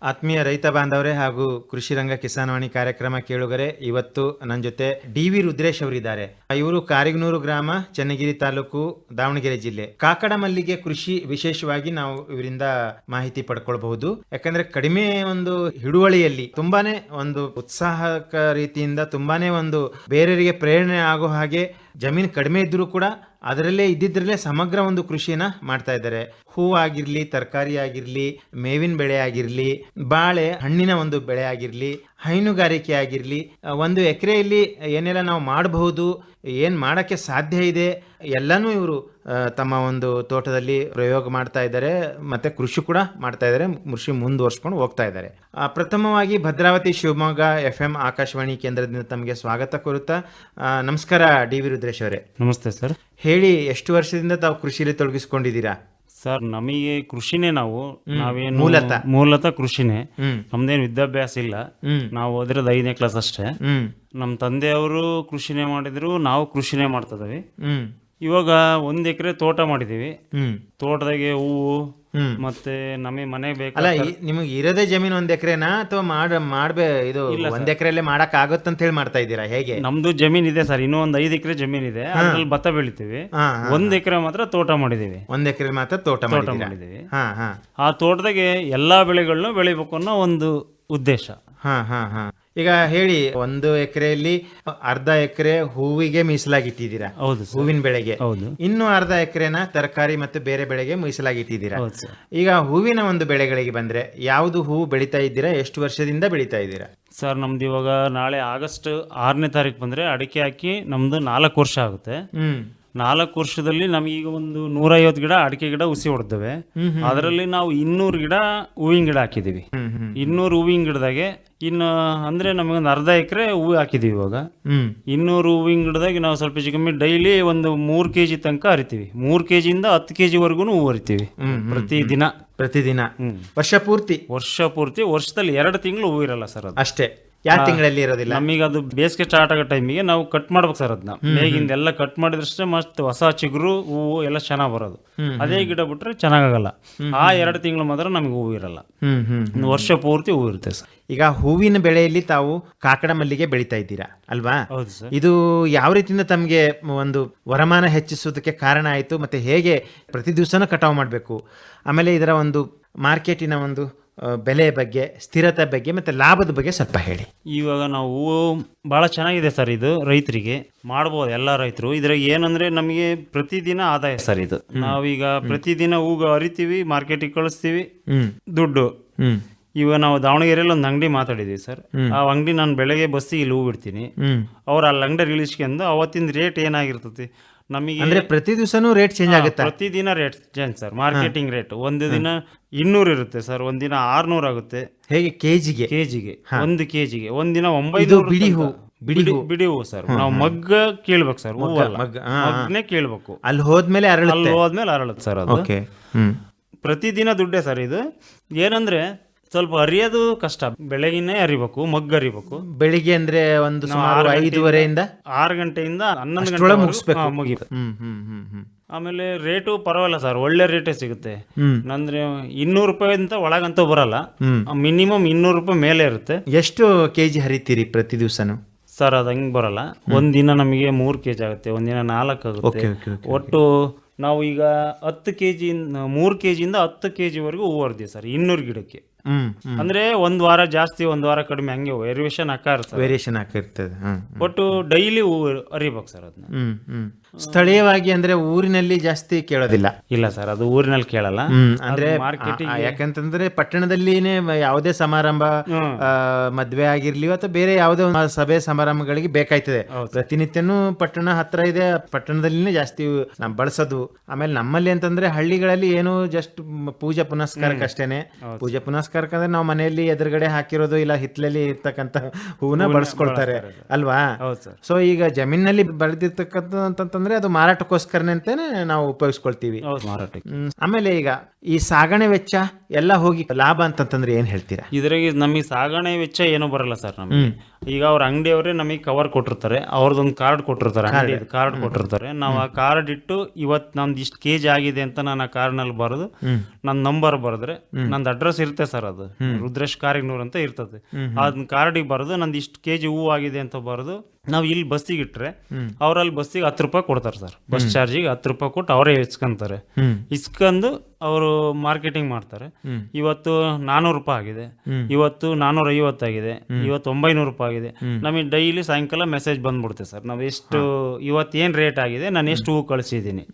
ಆತ್ಮೀಯ ರೈತ ಬಾಂಧವರೇ ಹಾಗೂ ಕೃಷಿ ರಂಗ ಕಿಸಾನ್ವಾಣಿ ಕಾರ್ಯಕ್ರಮ ಕೇಳುಗರೆ, ಇವತ್ತು ನನ್ನ ಜೊತೆ ಡಿ.ವಿ. ರುದ್ರೇಶ್ ಅವರಿದ್ದಾರೆ. ಇವರು ಕಾರಿಗನೂರು ಗ್ರಾಮ, ಚನ್ನಗಿರಿ ತಾಲೂಕು, ದಾವಣಗೆರೆ ಜಿಲ್ಲೆ. ಕಾಕಡ ಮಲ್ಲಿಗೆ ಕೃಷಿ ವಿಶೇಷವಾಗಿ ನಾವು ಇವರಿಂದ ಮಾಹಿತಿ ಪಡ್ಕೊಳ್ಬಹುದು. ಯಾಕಂದ್ರೆ ಕಡಿಮೆ ಒಂದು ಹಿಡುವಳಿಯಲ್ಲಿ ತುಂಬಾನೇ ಒಂದು ಉತ್ಸಾಹಕ ರೀತಿಯಿಂದ ತುಂಬಾನೇ ಒಂದು ಬೇರೆಯವರಿಗೆ ಪ್ರೇರಣೆ ಆಗೋ ಹಾಗೆ ಜಮೀನು ಕಡಿಮೆ ಇದ್ರೂ ಕೂಡ ಅದರಲ್ಲೇ ಇದ್ದಿದ್ರಲ್ಲೇ ಸಮಗ್ರ ಒಂದು ಕೃಷಿನ ಮಾಡ್ತಾ ಇದ್ದಾರೆ. ಹೂವು ಆಗಿರ್ಲಿ, ತರಕಾರಿ ಆಗಿರ್ಲಿ, ಮೇವಿನ ಬೆಳೆ ಆಗಿರ್ಲಿ, ಬಾಳೆ ಹಣ್ಣಿನ ಒಂದು ಬೆಳೆ ಆಗಿರ್ಲಿ, ಹೈನುಗಾರಿಕೆ ಆಗಿರ್ಲಿ, ಒಂದು ಎಕರೆಯಲ್ಲಿ ಏನೆಲ್ಲ ನಾವು ಮಾಡಬಹುದು, ಏನ್ ಮಾಡಕ್ಕೆ ಸಾಧ್ಯ ಇದೆ ಎಲ್ಲಾನು ಇವರು ತಮ್ಮ ಒಂದು ತೋಟದಲ್ಲಿ ಪ್ರಯೋಗ ಮಾಡ್ತಾ ಇದ್ದಾರೆ. ಮತ್ತೆ ಕೃಷಿ ಕೂಡ ಮಾಡ್ತಾ ಇದ್ದಾರೆ, ಕೃಷಿ ಮುಂದುವರ್ಸ್ಕೊಂಡು ಹೋಗ್ತಾ ಇದ್ದಾರೆ. ಪ್ರಥಮವಾಗಿ ಭದ್ರಾವತಿ ಶಿವಮೊಗ್ಗ FM ಆಕಾಶವಾಣಿ ಕೇಂದ್ರದಿಂದ ತಮಗೆ ಸ್ವಾಗತ ಕೋರುತ್ತಾ. ನಮಸ್ಕಾರ ಡಿ.ವಿ. ರುದ್ರೇಶ್ ಅವರೇ. ನಮಸ್ತೆ ಸರ್. ಹೇಳಿ, ಎಷ್ಟು ವರ್ಷದಿಂದ ತಾವು ಕೃಷಿಯಲ್ಲಿ ತೊಡಗಿಸ್ಕೊಂಡಿದ್ದೀರಾ? ಸರ್, ನಮಗೆ ಕೃಷಿನೇ ನಾವೇನು ಮೂಲತಃ ಕೃಷಿನೇ. ನಮ್ದೇನು ವಿದ್ಯಾಭ್ಯಾಸ ಇಲ್ಲ. ನಾವು ಓದಿರೋದು 5ನೇ ಕ್ಲಾಸ್ ಅಷ್ಟೇ. ನಮ್ಮ ತಂದೆಯವರು ಕೃಷಿನೇ ಮಾಡಿದ್ರು, ನಾವು ಕೃಷಿನೇ ಮಾಡ್ತಿದ್ದೀವಿ. ಇವಾಗ 1 ಎಕರೆ ತೋಟ ಮಾಡಿದೀವಿ. ತೋಟದಾಗೆ ಹೂವು ಮತ್ತೆ ನಮಗೆ ಮನೆ ಬೇಕು. ಅಲ್ಲ, ನಿಮಗೆ ಇರೋದೇ ಜಮೀನು 1 ಎಕರೆನಾ ಅಥವಾ ಇದು 1 ಎಕರೆಲ್ಲೇ ಮಾಡಕ್ ಆಗುತ್ತಂತ ಹೇಳಿ ಮಾಡ್ತಾ ಇದ್ದೀರಾ? ಹೇಗೆ? ನಮ್ದು ಜಮೀನ್ ಇದೆ ಸರ್, ಇನ್ನೂ ಒಂದು 5 ಎಕರೆ ಜಮೀನ್ ಇದೆ. ಅದ್ರಲ್ಲಿ ಭತ್ತ ಬೆಳಿತೀವಿ. 1 ಎಕರೆ ಮಾತ್ರ ತೋಟ ಮಾಡಿದೀವಿ. 1 ಎಕರೆ ಮಾತ್ರ ತೋಟ ಮಾಡಿದೀವಿ. ಆ ತೋಟದಾಗೆ ಎಲ್ಲಾ ಬೆಳೆಗಳನ್ನು ಬೆಳಿಬೇಕು ಅನ್ನೋ ಒಂದು ಉದ್ದೇಶ. ಈಗ ಹೇಳಿ, 1 ಎಕರೆಯಲ್ಲಿ ಅರ್ಧ ಎಕರೆ ಹೂವಿಗೆ ಮೀಸಲಾಗಿಟ್ಟಿದ್ದೀರಾ? ಹೌದು. ಹೂವಿನ ಬೆಳೆಗೆ. ಹೌದು. ಇನ್ನು ಅರ್ಧ ಎಕರೆನ ತರಕಾರಿ ಮತ್ತೆ ಬೇರೆ ಬೆಳೆಗೆ ಮೀಸಲಾಗಿಟ್ಟಿದ್ದೀರಾ? ಈಗ ಹೂವಿನ ಒಂದು ಬೆಳೆಗಳಿಗೆ ಬಂದ್ರೆ ಯಾವುದು ಹೂವು ಬೆಳಿತಾ ಇದ್ದೀರಾ? ಎಷ್ಟು ವರ್ಷದಿಂದ ಬೆಳಿತಾ ಇದ್ದೀರಾ? ಸರ್, ನಮ್ದು ಇವಾಗ ನಾಳೆ ಆಗಸ್ಟ್ 6ನೇ ತಾರೀಕು ಬಂದ್ರೆ ಅಡಿಕೆ ಹಾಕಿ ನಮ್ದು 4 ವರ್ಷ ಆಗುತ್ತೆ. 4 ವರ್ಷದಲ್ಲಿ ನಮಗೀಗ ಒಂದು 150 ಗಿಡ ಅಡಿಕೆ ಗಿಡ ಹುಸಿ ಹೊಡೆದವೆ. ಅದರಲ್ಲಿ ನಾವು 200 ಗಿಡ ಹೂವಿನ ಗಿಡ ಹಾಕಿದೀವಿ. 200 ಹೂವಿನ ಗಿಡದಾಗೆ ಇನ್ನು ಅಂದ್ರೆ ನಮಗೊಂದು ಅರ್ಧ ಎಕರೆ ಹೂವು ಹಾಕಿದೀವಿ. ಇವಾಗ 200 ಹೂವಿನ ಗಿಡದಾಗ ನಾವು ಸ್ವಲ್ಪ ಕಮ್ಮಿ ಡೈಲಿ ಒಂದು 3 kg ತನಕ ಹರಿತೀವಿ. 3 kgಯಿಂದ 10 kg ವರ್ಗು ಹೂವು ಹರಿತೀವಿ ಪ್ರತಿದಿನ. ವರ್ಷ ಪೂರ್ತಿ ವರ್ಷದಲ್ಲಿ 2 ತಿಂಗಳು ಹೂವು ಇರಲ್ಲ ಸರ್, ಅದು ಅಷ್ಟೇ. ಯಾವ ತಿಂಗಳಲ್ಲಿ ಇರೋದಿಲ್ಲ. ನಮಗೆ ಅದು ಬೇಸಿಗೆ ಸ್ಟಾರ್ಟ್ ಆಗೋ ಟೈಮಿಗೆ ನಾವು ಕಟ್ ಮಾಡ್ಬೇಕು ಸರ್. ಅದನ್ನ ಮೇಗಿಂದ ಎಲ್ಲ ಕಟ್ ಮಾಡಿದ್ರಷ್ಟೇ ಮಸ್ತ್ ಹೊಸ ಚಿಗುರು ಹೂವು ಎಲ್ಲ ಚೆನ್ನಾಗ್ ಬರೋದು. ಅದೇ ಗಿಡ ಬಿಟ್ರೆ ಚೆನ್ನಾಗಲ್ಲ. ಆ 2 ತಿಂಗಳು ಮಾತ್ರ ನಮಗೆ ಹೂವು ಇರಲ್ಲ. ವರ್ಷ ಪೂರ್ತಿ ಹೂವು ಇರುತ್ತೆ ಸರ್. ಈಗ ಹೂವಿನ ಬೆಳೆಯಲ್ಲಿ ತಾವು ಕಾಕಡ ಮಲ್ಲಿಗೆ ಬೆಳಿತಾ ಇದ್ದೀರಾ ಅಲ್ವಾ? ಹೌದು ಸರ್. ಇದು ಯಾವ ರೀತಿಯಿಂದ ತಮಗೆ ಒಂದು ವರಮಾನ ಹೆಚ್ಚಿಸೋದಕ್ಕೆ ಕಾರಣ ಆಯಿತು? ಮತ್ತೆ ಹೇಗೆ ಪ್ರತಿ ದಿವಸನೂ ಕಟಾವು ಮಾಡಬೇಕು? ಆಮೇಲೆ ಇದರ ಒಂದು ಮಾರ್ಕೆಟಿನ ಒಂದು ಬೆಲೆ ಬಗ್ಗೆ, ಸ್ಥಿರತೆ ಬಗ್ಗೆ ಮತ್ತೆ ಲಾಭದ ಬಗ್ಗೆ ಸ್ವಲ್ಪ ಹೇಳಿ. ಇವಾಗ ನಾವು ಹೂವು ಬಹಳ ಚೆನ್ನಾಗಿದೆ ಸರ್. ಇದು ರೈತರಿಗೆ ಮಾಡ್ಬೋದು, ಎಲ್ಲ ರೈತರು. ಇದ್ರಾಗ ಏನಂದ್ರೆ ನಮಗೆ ಪ್ರತಿದಿನ ಆದಾಯ ಸರ್. ಇದು ನಾವೀಗ ಪ್ರತಿದಿನ ಹೂವು ಹರಿತೀವಿ, ಮಾರ್ಕೆಟಿಗೆ ಕಳಿಸ್ತೀವಿ, ದುಡ್ಡು. ಇವಾಗ ನಾವು ದಾವಣಗೆರೆಯಲ್ಲಿ ಒಂದು ಅಂಗಡಿ ಮಾತಾಡಿದ್ವಿ ಸರ್. ಆ ಅಂಗಡಿ ನಾನು ಬೆಳಗ್ಗೆ ಬಸ್ಸಿಗೆ ಇಲ್ಲಿ ಹೂ ಬಿಡ್ತೀನಿ. ಅವ್ರು ಅಲ್ಲಿ ಅಂಗಡಿ ಇಳಿಸ್ಕೊಂಡು ಅವತ್ತಿನ ರೇಟ್ ಏನಾಗಿರ್ತತಿ ನಮಗೆ ಅಂದ್ರೆ ಪ್ರತಿ ದಿವಸನೂ ರೇಟ್ ಚೇಂಜ್ ಆಗುತ್ತೆ. ಪ್ರತಿದಿನ rate change sir. Marketing rate ಒಂದು ದಿನ 200 ಇರುತ್ತೆ ಸರ್, ಒಂದಿನ 600 ಆಗುತ್ತೆ. ಹೇಗೆ? ಕೆಜಿಗೆ 1 kgಗೆ ಒಂದಿನ 900. ಬಿಡಿ ಹೂ ಸರ್. ನಾವು ಮಗ್ಗ ಕೇಳ್ಬೇಕು ಸರ್, ಮಗ್ಗನೇ ಕೇಳ್ಬೇಕು. ಅಲ್ಲಿ ಹೋದ್ಮೇಲೆ ಅರಳುತ್ತೆ ಸರ್ ಅದು. ಪ್ರತಿದಿನ ದುಡ್ಡೇ ಸರ್. ಇದು ಏನಂದ್ರೆ ಸ್ವಲ್ಪ ಅರಿಯೋದು ಕಷ್ಟ. ಬೆಳಗಿನೇ ಅರಿಬೇಕು, ಮಗ್ಗ ಅರಿಬೇಕು. ಬೆಳಿಗ್ಗೆ ಅಂದ್ರೆ ಒಂದು 5:30 6 ಗಂಟೆಯಿಂದ 11 ಗಂಟೆ ಮುಗಿಬೇಕು. ಆಮೇಲೆ ರೇಟು ಪರವಾಗಿಲ್ಲ ಸರ್, ಒಳ್ಳೆ ರೇಟೇ ಸಿಗುತ್ತೆ. ಅಂದ್ರೆ 200 ರೂಪಾಯಿಂದ ಒಳಗಂತೂ ಬರಲ್ಲ, ಮಿನಿಮಮ್ 200 ರೂಪಾಯಿ ಮೇಲೆ ಇರುತ್ತೆ. ಎಷ್ಟು ಕೆಜಿ ಹರಿತೀರಿ ಪ್ರತಿ ದಿವಸನು ಸರ್? ಅದು ಹಂಗೆ ಬರಲ್ಲ. ಒಂದಿನ ನಮಗೆ 3 kg ಆಗುತ್ತೆ, ಒಂದಿನ 4 ಆಗುತ್ತೆ. ಒಟ್ಟು ನಾವು ಈಗ 10 kg 3 kgಯಿಂದ 10 kg ವರೆಗೂ ಹೂವು ಹರಿದೀವಿ ಸರ್ 200 ಗಿಡಕ್ಕೆ. ಅಂದ್ರೆ 1 ವಾರ ಜಾಸ್ತಿ, 1 ವಾರ ಕಡಿಮೆ, ಹಂಗೆ ವೇರಿಯೇಷನ್ ಹಾಕಿರ್ತದೆ. ಒಟ್ಟು ಡೈಲಿ ಹೂವು ಹರಿಬೇಕು ಸರ್ ಅದನ್ನ. ಸ್ಥಳೀಯವಾಗಿ ಅಂದ್ರೆ ಊರಿನಲ್ಲಿ ಜಾಸ್ತಿ ಕೇಳೋದಿಲ್ಲ. ಇಲ್ಲ ಸರ್, ಅದು ಊರಿನಲ್ಲಿ ಕೇಳಲ್ಲ. ಅಂದ್ರೆ ಮಾರ್ಕೆಟಿಂಗ್, ಯಾಕಂತಂದ್ರೆ ಪಟ್ಟಣದಲ್ಲಿನೇ ಯಾವುದೇ ಸಮಾರಂಭ, ಮದ್ವೆ ಆಗಿರ್ಲಿ ಅಥವಾ ಬೇರೆ ಯಾವುದೇ ಸಭೆ ಸಮಾರಂಭಗಳಿಗೆ ಬೇಕಾಯ್ತದೆ. ಪ್ರತಿನಿತ್ಯನೂ ಪಟ್ಟಣ ಹತ್ರ ಇದೆ, ಪಟ್ಟಣದಲ್ಲಿನೇ ಜಾಸ್ತಿ ನಾವು ಬಳಸೋದು. ಆಮೇಲೆ ನಮ್ಮಲ್ಲಿ ಅಂತಂದ್ರೆ ಹಳ್ಳಿಗಳಲ್ಲಿ ಏನು ಜಸ್ಟ್ ಪೂಜೆ ಪುನಸ್ಕಾರಕ್ಕಷ್ಟೇನೆ. ಪೂಜೆ ಪುನಸ್ಕಾರಕ್ಕಂದ್ರೆ ನಾವು ಮನೆಯಲ್ಲಿ ಎದುರುಗಡೆ ಹಾಕಿರೋದು ಇಲ್ಲ ಹಿತ್ತಲಲ್ಲಿ ಇರ್ತಕ್ಕಂಥ ಹೂವನ್ನ ಬಳಸ್ಕೊಳ್ತಾರೆ ಅಲ್ವಾ? ಸೊ ಈಗ ಜಮೀನಲ್ಲಿ ಬೆಳೆದಿರ್ತಕ್ಕಂಥ ಅಂತಂದ್ರೆ ಅದು ಮಾರಾಟಕ್ಕೋಸ್ಕರನೇ ಅಂತಾನೆ ನಾವು ಉಪಯೋಗಿಸ್ಕೊಳ್ತೀವಿ. ಹೌದು, ಮಾರಾಟಕ್ಕೆ. ಆಮೇಲೆ ಈಗ ಈ ಸಾಗಣೆ ವೆಚ್ಚ ಎಲ್ಲ ಹೋಗಿ ಲಾಭ ಅಂತಂತಂದ್ರೆ ಏನ್ ಹೇಳ್ತೀರಾ? ಇದ್ರಾಗೆ ನಮಗೆ ಸಾಗಣೆ ವೆಚ್ಚ ಏನೂ ಬರಲ್ಲ ಸರ್. ನಮಗೆ ಈಗ ಅವ್ರ ಅಂಗಡಿಯವರೇ ನಮಗೆ ಕವರ್ ಕೊಟ್ಟಿರ್ತಾರೆ, ಅವ್ರದ್ದೊಂದು ಕಾರ್ಡ್ ಕೊಟ್ಟಿರ್ತಾರೆ, ಅಂಗಡಿ ಕಾರ್ಡ್ ಕೊಟ್ಟಿರ್ತಾರೆ. ನಾವು ಆ ಕಾರ್ಡ್ ಇಟ್ಟು ಇವತ್ತು ನಮ್ದು ಇಷ್ಟು ಕೆಜಿ ಆಗಿದೆ ಅಂತ ನಾನು ಆ ಕಾರ್ಡ್ನಲ್ಲಿ ಬರೆದು ನನ್ನ ನಂಬರ್ ಬರೆದ್ರೆ ನಂದು ಅಡ್ರೆಸ್ ಇರುತ್ತೆ ಸರ್, ಅದು ರುದ್ರೇಶ್ ಕಾರಿಗ್ನೂರ್ ಅಂತ ಇರ್ತದೆ. ಅದನ್ನ ಕಾರ್ಡಿಗೆ ಬರೆದು ನಂದು ಇಷ್ಟು ಕೆಜಿ ಹೂವು ಆಗಿದೆ ಅಂತ ಬರೆದು ನಾವು ಇಲ್ಲಿ ಬಸ್ಸಿಗೆ ಇಟ್ರೆ ಅವ್ರಲ್ಲಿ ಬಸ್ಸಿಗೆ 10 ರೂಪಾಯಿ ಕೊಡ್ತಾರೆ ಸರ್. ಬಸ್ ಚಾರ್ಜಿಗೆ 10 ರೂಪಾಯಿ ಕೊಟ್ಟು ಅವರೇ ಇಸ್ಕೊಂತಾರೆ. ಇಸ್ಕೊಂಡು ಅವರು ಮಾರ್ಕೆಟಿಂಗ್ ಮಾಡ್ತಾರೆ. ಇವತ್ತು 400 ರೂಪಾಯಿ ಆಗಿದೆ, ಇವತ್ತು 450 ಆಗಿದೆ, ಇವತ್ತು 900 ರೂಪಾಯಿ ಆಗಿದೆ. ನಮಗೆ ಡೈಲಿ ಸಾಯಂಕಾಲ ಮೆಸೇಜ್ ಬಂದ್ಬಿಡುತ್ತೆ ಸರ್, ನಾವು ಎಷ್ಟು ಇವತ್ತು ಏನ್ ರೇಟ್ ಆಗಿದೆ, ನಾನು ಎಷ್ಟು ಹೂ ಕಳಿಸಿದ್ದೀನಿ.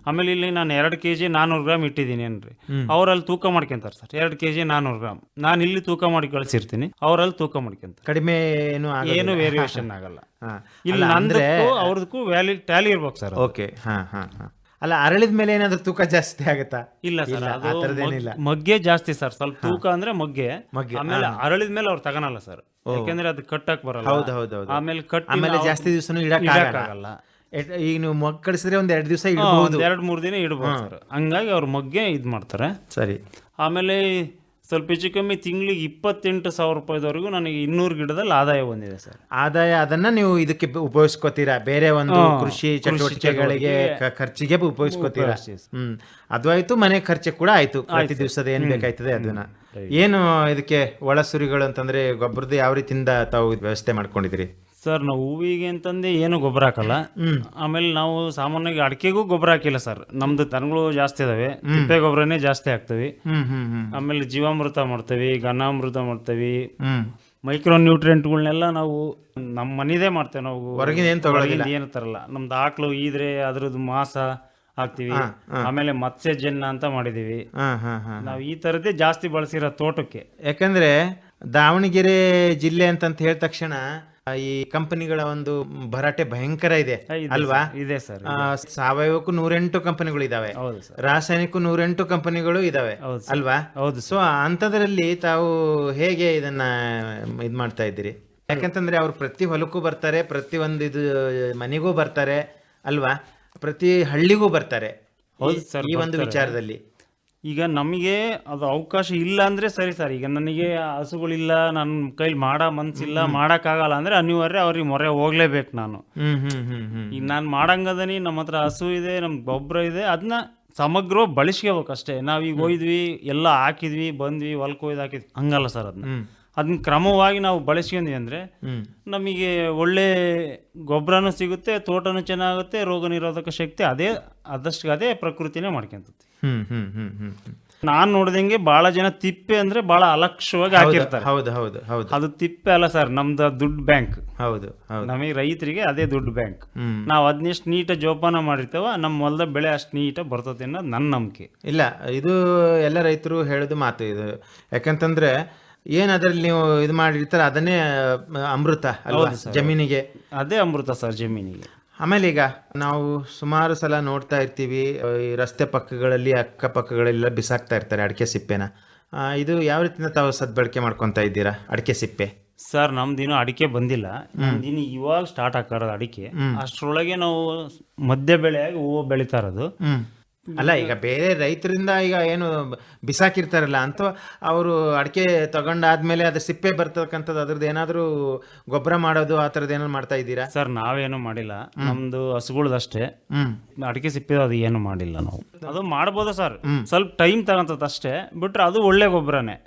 ಆಮೇಲೆ ಇಲ್ಲಿ ನಾನು 2 kg 400 ಗ್ರಾಮ್ ಇಟ್ಟಿದ್ದೀನಿ ಏನ್ರಿ, ಅವ್ರಲ್ಲಿ ತೂಕ ಮಾಡ್ಕೊಂತಾರೆ ಸರ್. 2 kg 400 ಗ್ರಾಮ್ ನಾನು ಇಲ್ಲಿ ತೂಕ ಮಾಡಿ ಕಳಿಸಿರ್ತೀನಿ, ಅವರಲ್ಲಿ ತೂಕ ಮಾಡ್ಕೊಂತಾರೆ. ಕಡಿಮೆ ಏನು ವೇರಿಯೇಷನ್ ಆಗಲ್ಲ. ಇಲ್ಲಿ ನಂದಕ್ಕೂ ಅವ್ರದಕ್ಕೂ ವ್ಯಾಲಿ ಟ್ಯಾಲಿ ಇರ್ಬೇಕು ಸರ್. ಓಕೆ. ಅಲ್ಲ, ಅರಳಿದ ಮೇಲೆ ಏನಾದ್ರು ತೂಕ ಜಾಸ್ತಿ ಆಗತ್ತಾ? ಇಲ್ಲ ಸರ್, ಮಗ್ಗೆ ಜಾಸ್ತಿ ಸರ್, ಸ್ವಲ್ಪ ತೂಕ ಅಂದ್ರೆ ಮಗ್ಗೆ. ಆಮೇಲೆ ಅರಳಿದ ಮೇಲೆ ಅವ್ರು ತಗೊಳಲ್ಲ ಸರ್, ಯಾಕಂದ್ರೆ ಅದು ಕಟ್ಟಕ್ ಬರಲ್ಲ. ಆಮೇಲೆ ಆಮೇಲೆ ಜಾಸ್ತಿ ದಿವಸನೂ ಇಡಕ್ಕಾಗಲ್ಲ. ಈಗ ನೀವು ಮಗ್ ಕಳಿಸಿದ್ರೆ ಒಂದ್ 2 ದಿವಸ ಇಡಬಹುದು, 2-3 ದಿನ ಇಡಬಹುದು ಸರ್. ಹಂಗಾಗಿ ಅವ್ರ ಮಗ್ಗೆ ಇದ್ ಮಾಡ್ತಾರೆ. ಸರಿ. ಆಮೇಲೆ ಸ್ವಲ್ಪ ಹೆಚ್ಚು ಕಮ್ಮಿ ತಿಂಗಳಿಗೆ 28,000 ರೂಪಾಯಿದವರೆಗೂ ನನಗೆ 200 ಗಿಡದಲ್ಲಿ ಆದಾಯ ಬಂದಿದೆ ಸರ್. ಆದಾಯ ಅದನ್ನ ನೀವು ಇದಕ್ಕೆ ಉಪಯೋಗಿಸ್ಕೋತೀರಾ, ಬೇರೆ ಒಂದು ಕೃಷಿ ಚಟುವಟಿಕೆಗಳಿಗೆ ಖರ್ಚಿಗೆ ಉಪಯೋಗಿಸ್ಕೋತೀರಾ? ಅದು ಆಯ್ತು, ಮನೆ ಖರ್ಚು ಕೂಡ ಆಯ್ತು, ಪ್ರತಿ ದಿವಸದ ಏನ್ ಬೇಕಾಯ್ತದೆ ಅದನ್ನ. ಏನು ಇದಕ್ಕೆ ಒಳಸುರಿಗಳು ಅಂತಂದ್ರೆ ಗೊಬ್ಬರದ ಯಾವ ರೀತಿಯಿಂದ ತಾವು ವ್ಯವಸ್ಥೆ ಮಾಡ್ಕೊಂಡಿದ್ರಿ ಸರ್? ನಾವು ಹೂವಿಗೆ ಅಂತಂದು ಏನು ಗೊಬ್ಬರ ಹಾಕಲ್ಲ. ಆಮೇಲೆ ನಾವು ಸಾಮಾನ್ಯವಾಗಿ ಅಡಿಕೆಗೂ ಗೊಬ್ಬರ ಹಾಕಿಲ್ಲ ಸರ್. ನಮ್ದು ದನಗಳು ಜಾಸ್ತಿ ಇದಾವೆ, ತಿಪ್ಪೆ ಗೊಬ್ಬರನೇ ಜಾಸ್ತಿ ಹಾಕ್ತೇವೆ. ಆಮೇಲೆ ಜೀವಾಮೃತ ಮಾಡ್ತೇವೆ, ಘನಾಮೃತ ಮಾಡ್ತೇವೆ, ಮೈಕ್ರೋ ನ್ಯೂಟ್ರಿಯೆಂಟ್ಗಳನ್ನೆಲ್ಲ ನಾವು ನಮ್ಮ ಮನೆದೇ ಮಾಡ್ತೇವೆ. ನಾವು ಹೊರಗಿನ ಏನು ತರಲ್ಲ. ನಮ್ದು ಆಕಳು ಇದ್ರೆ ಅದ್ರದ್ದು ಮಾಸ ಹಾಕ್ತಿವಿ. ಆಮೇಲೆ ಮತ್ಸ್ಯಜನ್ಯ ಅಂತ ಮಾಡಿದೀವಿ ನಾವು. ಈ ತರದೇ ಜಾಸ್ತಿ ಬಳಸಿರೋ ತೋಟಕ್ಕೆ. ಯಾಕಂದ್ರೆ ದಾವಣಗೆರೆ ಜಿಲ್ಲೆ ಅಂತಂತ ಹೇಳಿದ ತಕ್ಷಣ ಈ ಕಂಪನಿಗಳ ಒಂದು ಭರಾಟೆ ಭಯಂಕರ ಇದೆ ಅಲ್ವಾ? ಇದೆ ಸರ್. ಸಾವಯವಕ್ಕೂ 108 ಕಂಪನಿಗಳು ಇದಾವೆ, ರಾಸಾಯನಿಕ 108 ಕಂಪನಿಗಳು ಇದಾವೆ ಅಲ್ವಾ? ಹೌದು. ಸೊ ಅಂತದ್ರಲ್ಲಿ ತಾವು ಹೇಗೆ ಇದನ್ನ ಇದ್ ಮಾಡ್ತಾ ಇದ್ದೀರಿ? ಯಾಕಂತಂದ್ರೆ ಅವ್ರು ಪ್ರತಿ ಹೊಲಕ್ಕೂ ಬರ್ತಾರೆ, ಪ್ರತಿ ಒಂದು ಇದು ಮನೆಗೂ ಬರ್ತಾರೆ ಅಲ್ವಾ, ಪ್ರತಿ ಹಳ್ಳಿಗೂ ಬರ್ತಾರೆ ಈ ಒಂದು ವಿಚಾರದಲ್ಲಿ. ಈಗ ನಮಗೆ ಅದು ಅವಕಾಶ ಇಲ್ಲ ಅಂದ್ರೆ ಸರಿ ಸರ್. ಈಗ ನನಗೆ ಹಸುಗಳಿಲ್ಲ, ನನ್ನ ಕೈಲಿ ಮಾಡೋ ಮನ್ಸಿಲ್ಲ, ಮಾಡೋಕ್ಕಾಗಲ್ಲ ಅಂದ್ರೆ ಅನಿವಾರ್ಯ ಅವ್ರಿಗೆ ಮೊರೆ ಹೋಗ್ಲೇಬೇಕು ನಾನು. ಈಗ ನಾನು ಮಾಡಂಗದನಿ, ನಮ್ಮ ಹತ್ರ ಹಸು ಇದೆ, ನಮ್ಗೆ ಗೊಬ್ಬರ ಇದೆ, ಅದನ್ನ ಸಮಗ್ರ ಬಳಸ್ಕೋಬೇಕಷ್ಟೇ. ನಾವೀಗ ಹೋಯ್ದ್ವಿ, ಎಲ್ಲ ಹಾಕಿದ್ವಿ, ಬಂದ್ವಿ, ಹೊಲಕ್ಕೆ ಹೋಯ್ದು ಹಾಕಿದ್ವಿ, ಹಂಗಲ್ಲ ಸರ್. ಅದನ್ನ ಕ್ರಮವಾಗಿ ನಾವು ಬಳಸ್ಕೊಂಡ್ವಿ ಅಂದ್ರೆ ನಮಗೆ ಒಳ್ಳೆ ಗೊಬ್ಬರನೂ ಸಿಗುತ್ತೆ, ತೋಟನೂ ಚೆನ್ನಾಗುತ್ತೆ, ರೋಗ ನಿರೋಧಕ ಶಕ್ತಿ ಅದೇ ಪ್ರಕೃತಿನೇ ಮಾಡ್ಕೊಂತತಿ. ನಾನ್ ನೋಡ್ದಂಗೆ ಬಹಳ ಜನ ತಿಪ್ಪೆ ಅಂದ್ರೆ ಬಹಳ ಅಲಕ್ಷ್ಯವಾಗಿ ಹಾಕಿರ್ತಾರೆ. ಅದು ತಿಪ್ಪೆ ಅಲ್ಲ ಸರ್, ನಮ್ದು ದುಡ್ಡು ಬ್ಯಾಂಕ್. ನಮಗೆ ರೈತರಿಗೆ ಅದೇ ದುಡ್ಡು ಬ್ಯಾಂಕ್. ನಾವ್ ಅದನ್ನೆಷ್ಟು ನೀಟಾಗಿ ಜೋಪಾನ ಮಾಡಿರ್ತೇವ, ನಮ್ಮ ಹೊಲದ ಬೆಳೆ ಅಷ್ಟು ನೀಟಾಗಿ ಬರ್ತದೆ ಅನ್ನೋದು ನನ್ನ ನಂಬಿಕೆ. ಇಲ್ಲ, ಇದು ಎಲ್ಲ ರೈತರು ಹೇಳೋದು ಮಾತು ಇದು. ಯಾಕಂತಂದ್ರೆ ಏನ್ ಅದ್ರಲ್ಲಿ ನೀವು ಇದು ಮಾಡಿರ್ತಾರ ಅದನ್ನೇ ಅಮೃತ ಅಲ್ವಾ ಜಮೀನಿಗೆ? ಅದೇ ಅಮೃತ ಸರ್ ಜಮೀನಿಗೆ. ಆಮೇಲೆ ಈಗ ನಾವು ಸುಮಾರು ಸಲ ನೋಡ್ತಾ ಇರ್ತೀವಿ, ಈ ರಸ್ತೆ ಪಕ್ಕಗಳಲ್ಲಿ ಅಕ್ಕಪಕ್ಕಗಳೆಲ್ಲ ಬಿಸಾಕ್ತಾ ಇರ್ತಾರೆ ಅಡಿಕೆ ಸಿಪ್ಪೆನ. ಇದು ಯಾವ ರೀತಿಯಿಂದ ತಾವು ಸದ್ಬಳಕೆ ಮಾಡ್ಕೊತಾ ಇದ್ದೀರಾ ಅಡಿಕೆ ಸಿಪ್ಪೆ? ಸರ್ ನಮ್ದಿನ್ನೂ ಅಡಿಕೆ ಬಂದಿಲ್ಲ, ನಮ್ದಿನ್ನು ಇವಾಗ ಸ್ಟಾರ್ಟ್ ಆಗ್ತಾರದು ಅಡಿಕೆ. ಅಷ್ಟರೊಳಗೆ ನಾವು ಮಧ್ಯ ಬೆಳೆಯಾಗಿ ಹೂವು ಬೆಳೀತಾ ಇರೋದು. ಅಲ್ಲ, ಈಗ ಬೇರೆ ರೈತರಿಂದ ಈಗ ಏನು ಬಿಸಾಕಿರ್ತಾರಲ್ಲ ಅಂತ ಅವರು ಅಡಿಕೆ ತಗೊಂಡಾದ್ಮೇಲೆ ಅದ್ರ ಸಿಪ್ಪೆ ಬರ್ತಕ್ಕಂಥದ್ದು ಅದ್ರದ್ದು ಏನಾದ್ರು ಗೊಬ್ಬರ ಮಾಡೋದು ಆ ಥರದ್ದು ಏನಾದ್ರು ಮಾಡ್ತಾ ಇದ್ದೀರಾ? ಸರ್ ನಾವೇನು ಮಾಡಿಲ್ಲ, ನಮ್ದು ಹಸುಗಳದಷ್ಟೇ. ಅಡಿಕೆ ಸಿಪ್ಪೆ ಅದು ಏನು ಮಾಡಿಲ್ಲ ನಾವು. ಅದು ಮಾಡ್ಬೋದು ಸರ್, ಸ್ವಲ್ಪ ಟೈಮ್ ತಗೊಂತದ ಅಷ್ಟೇ, ಬಿಟ್ರೆ ಅದು ಒಳ್ಳೆ ಗೊಬ್ಬರನೇ.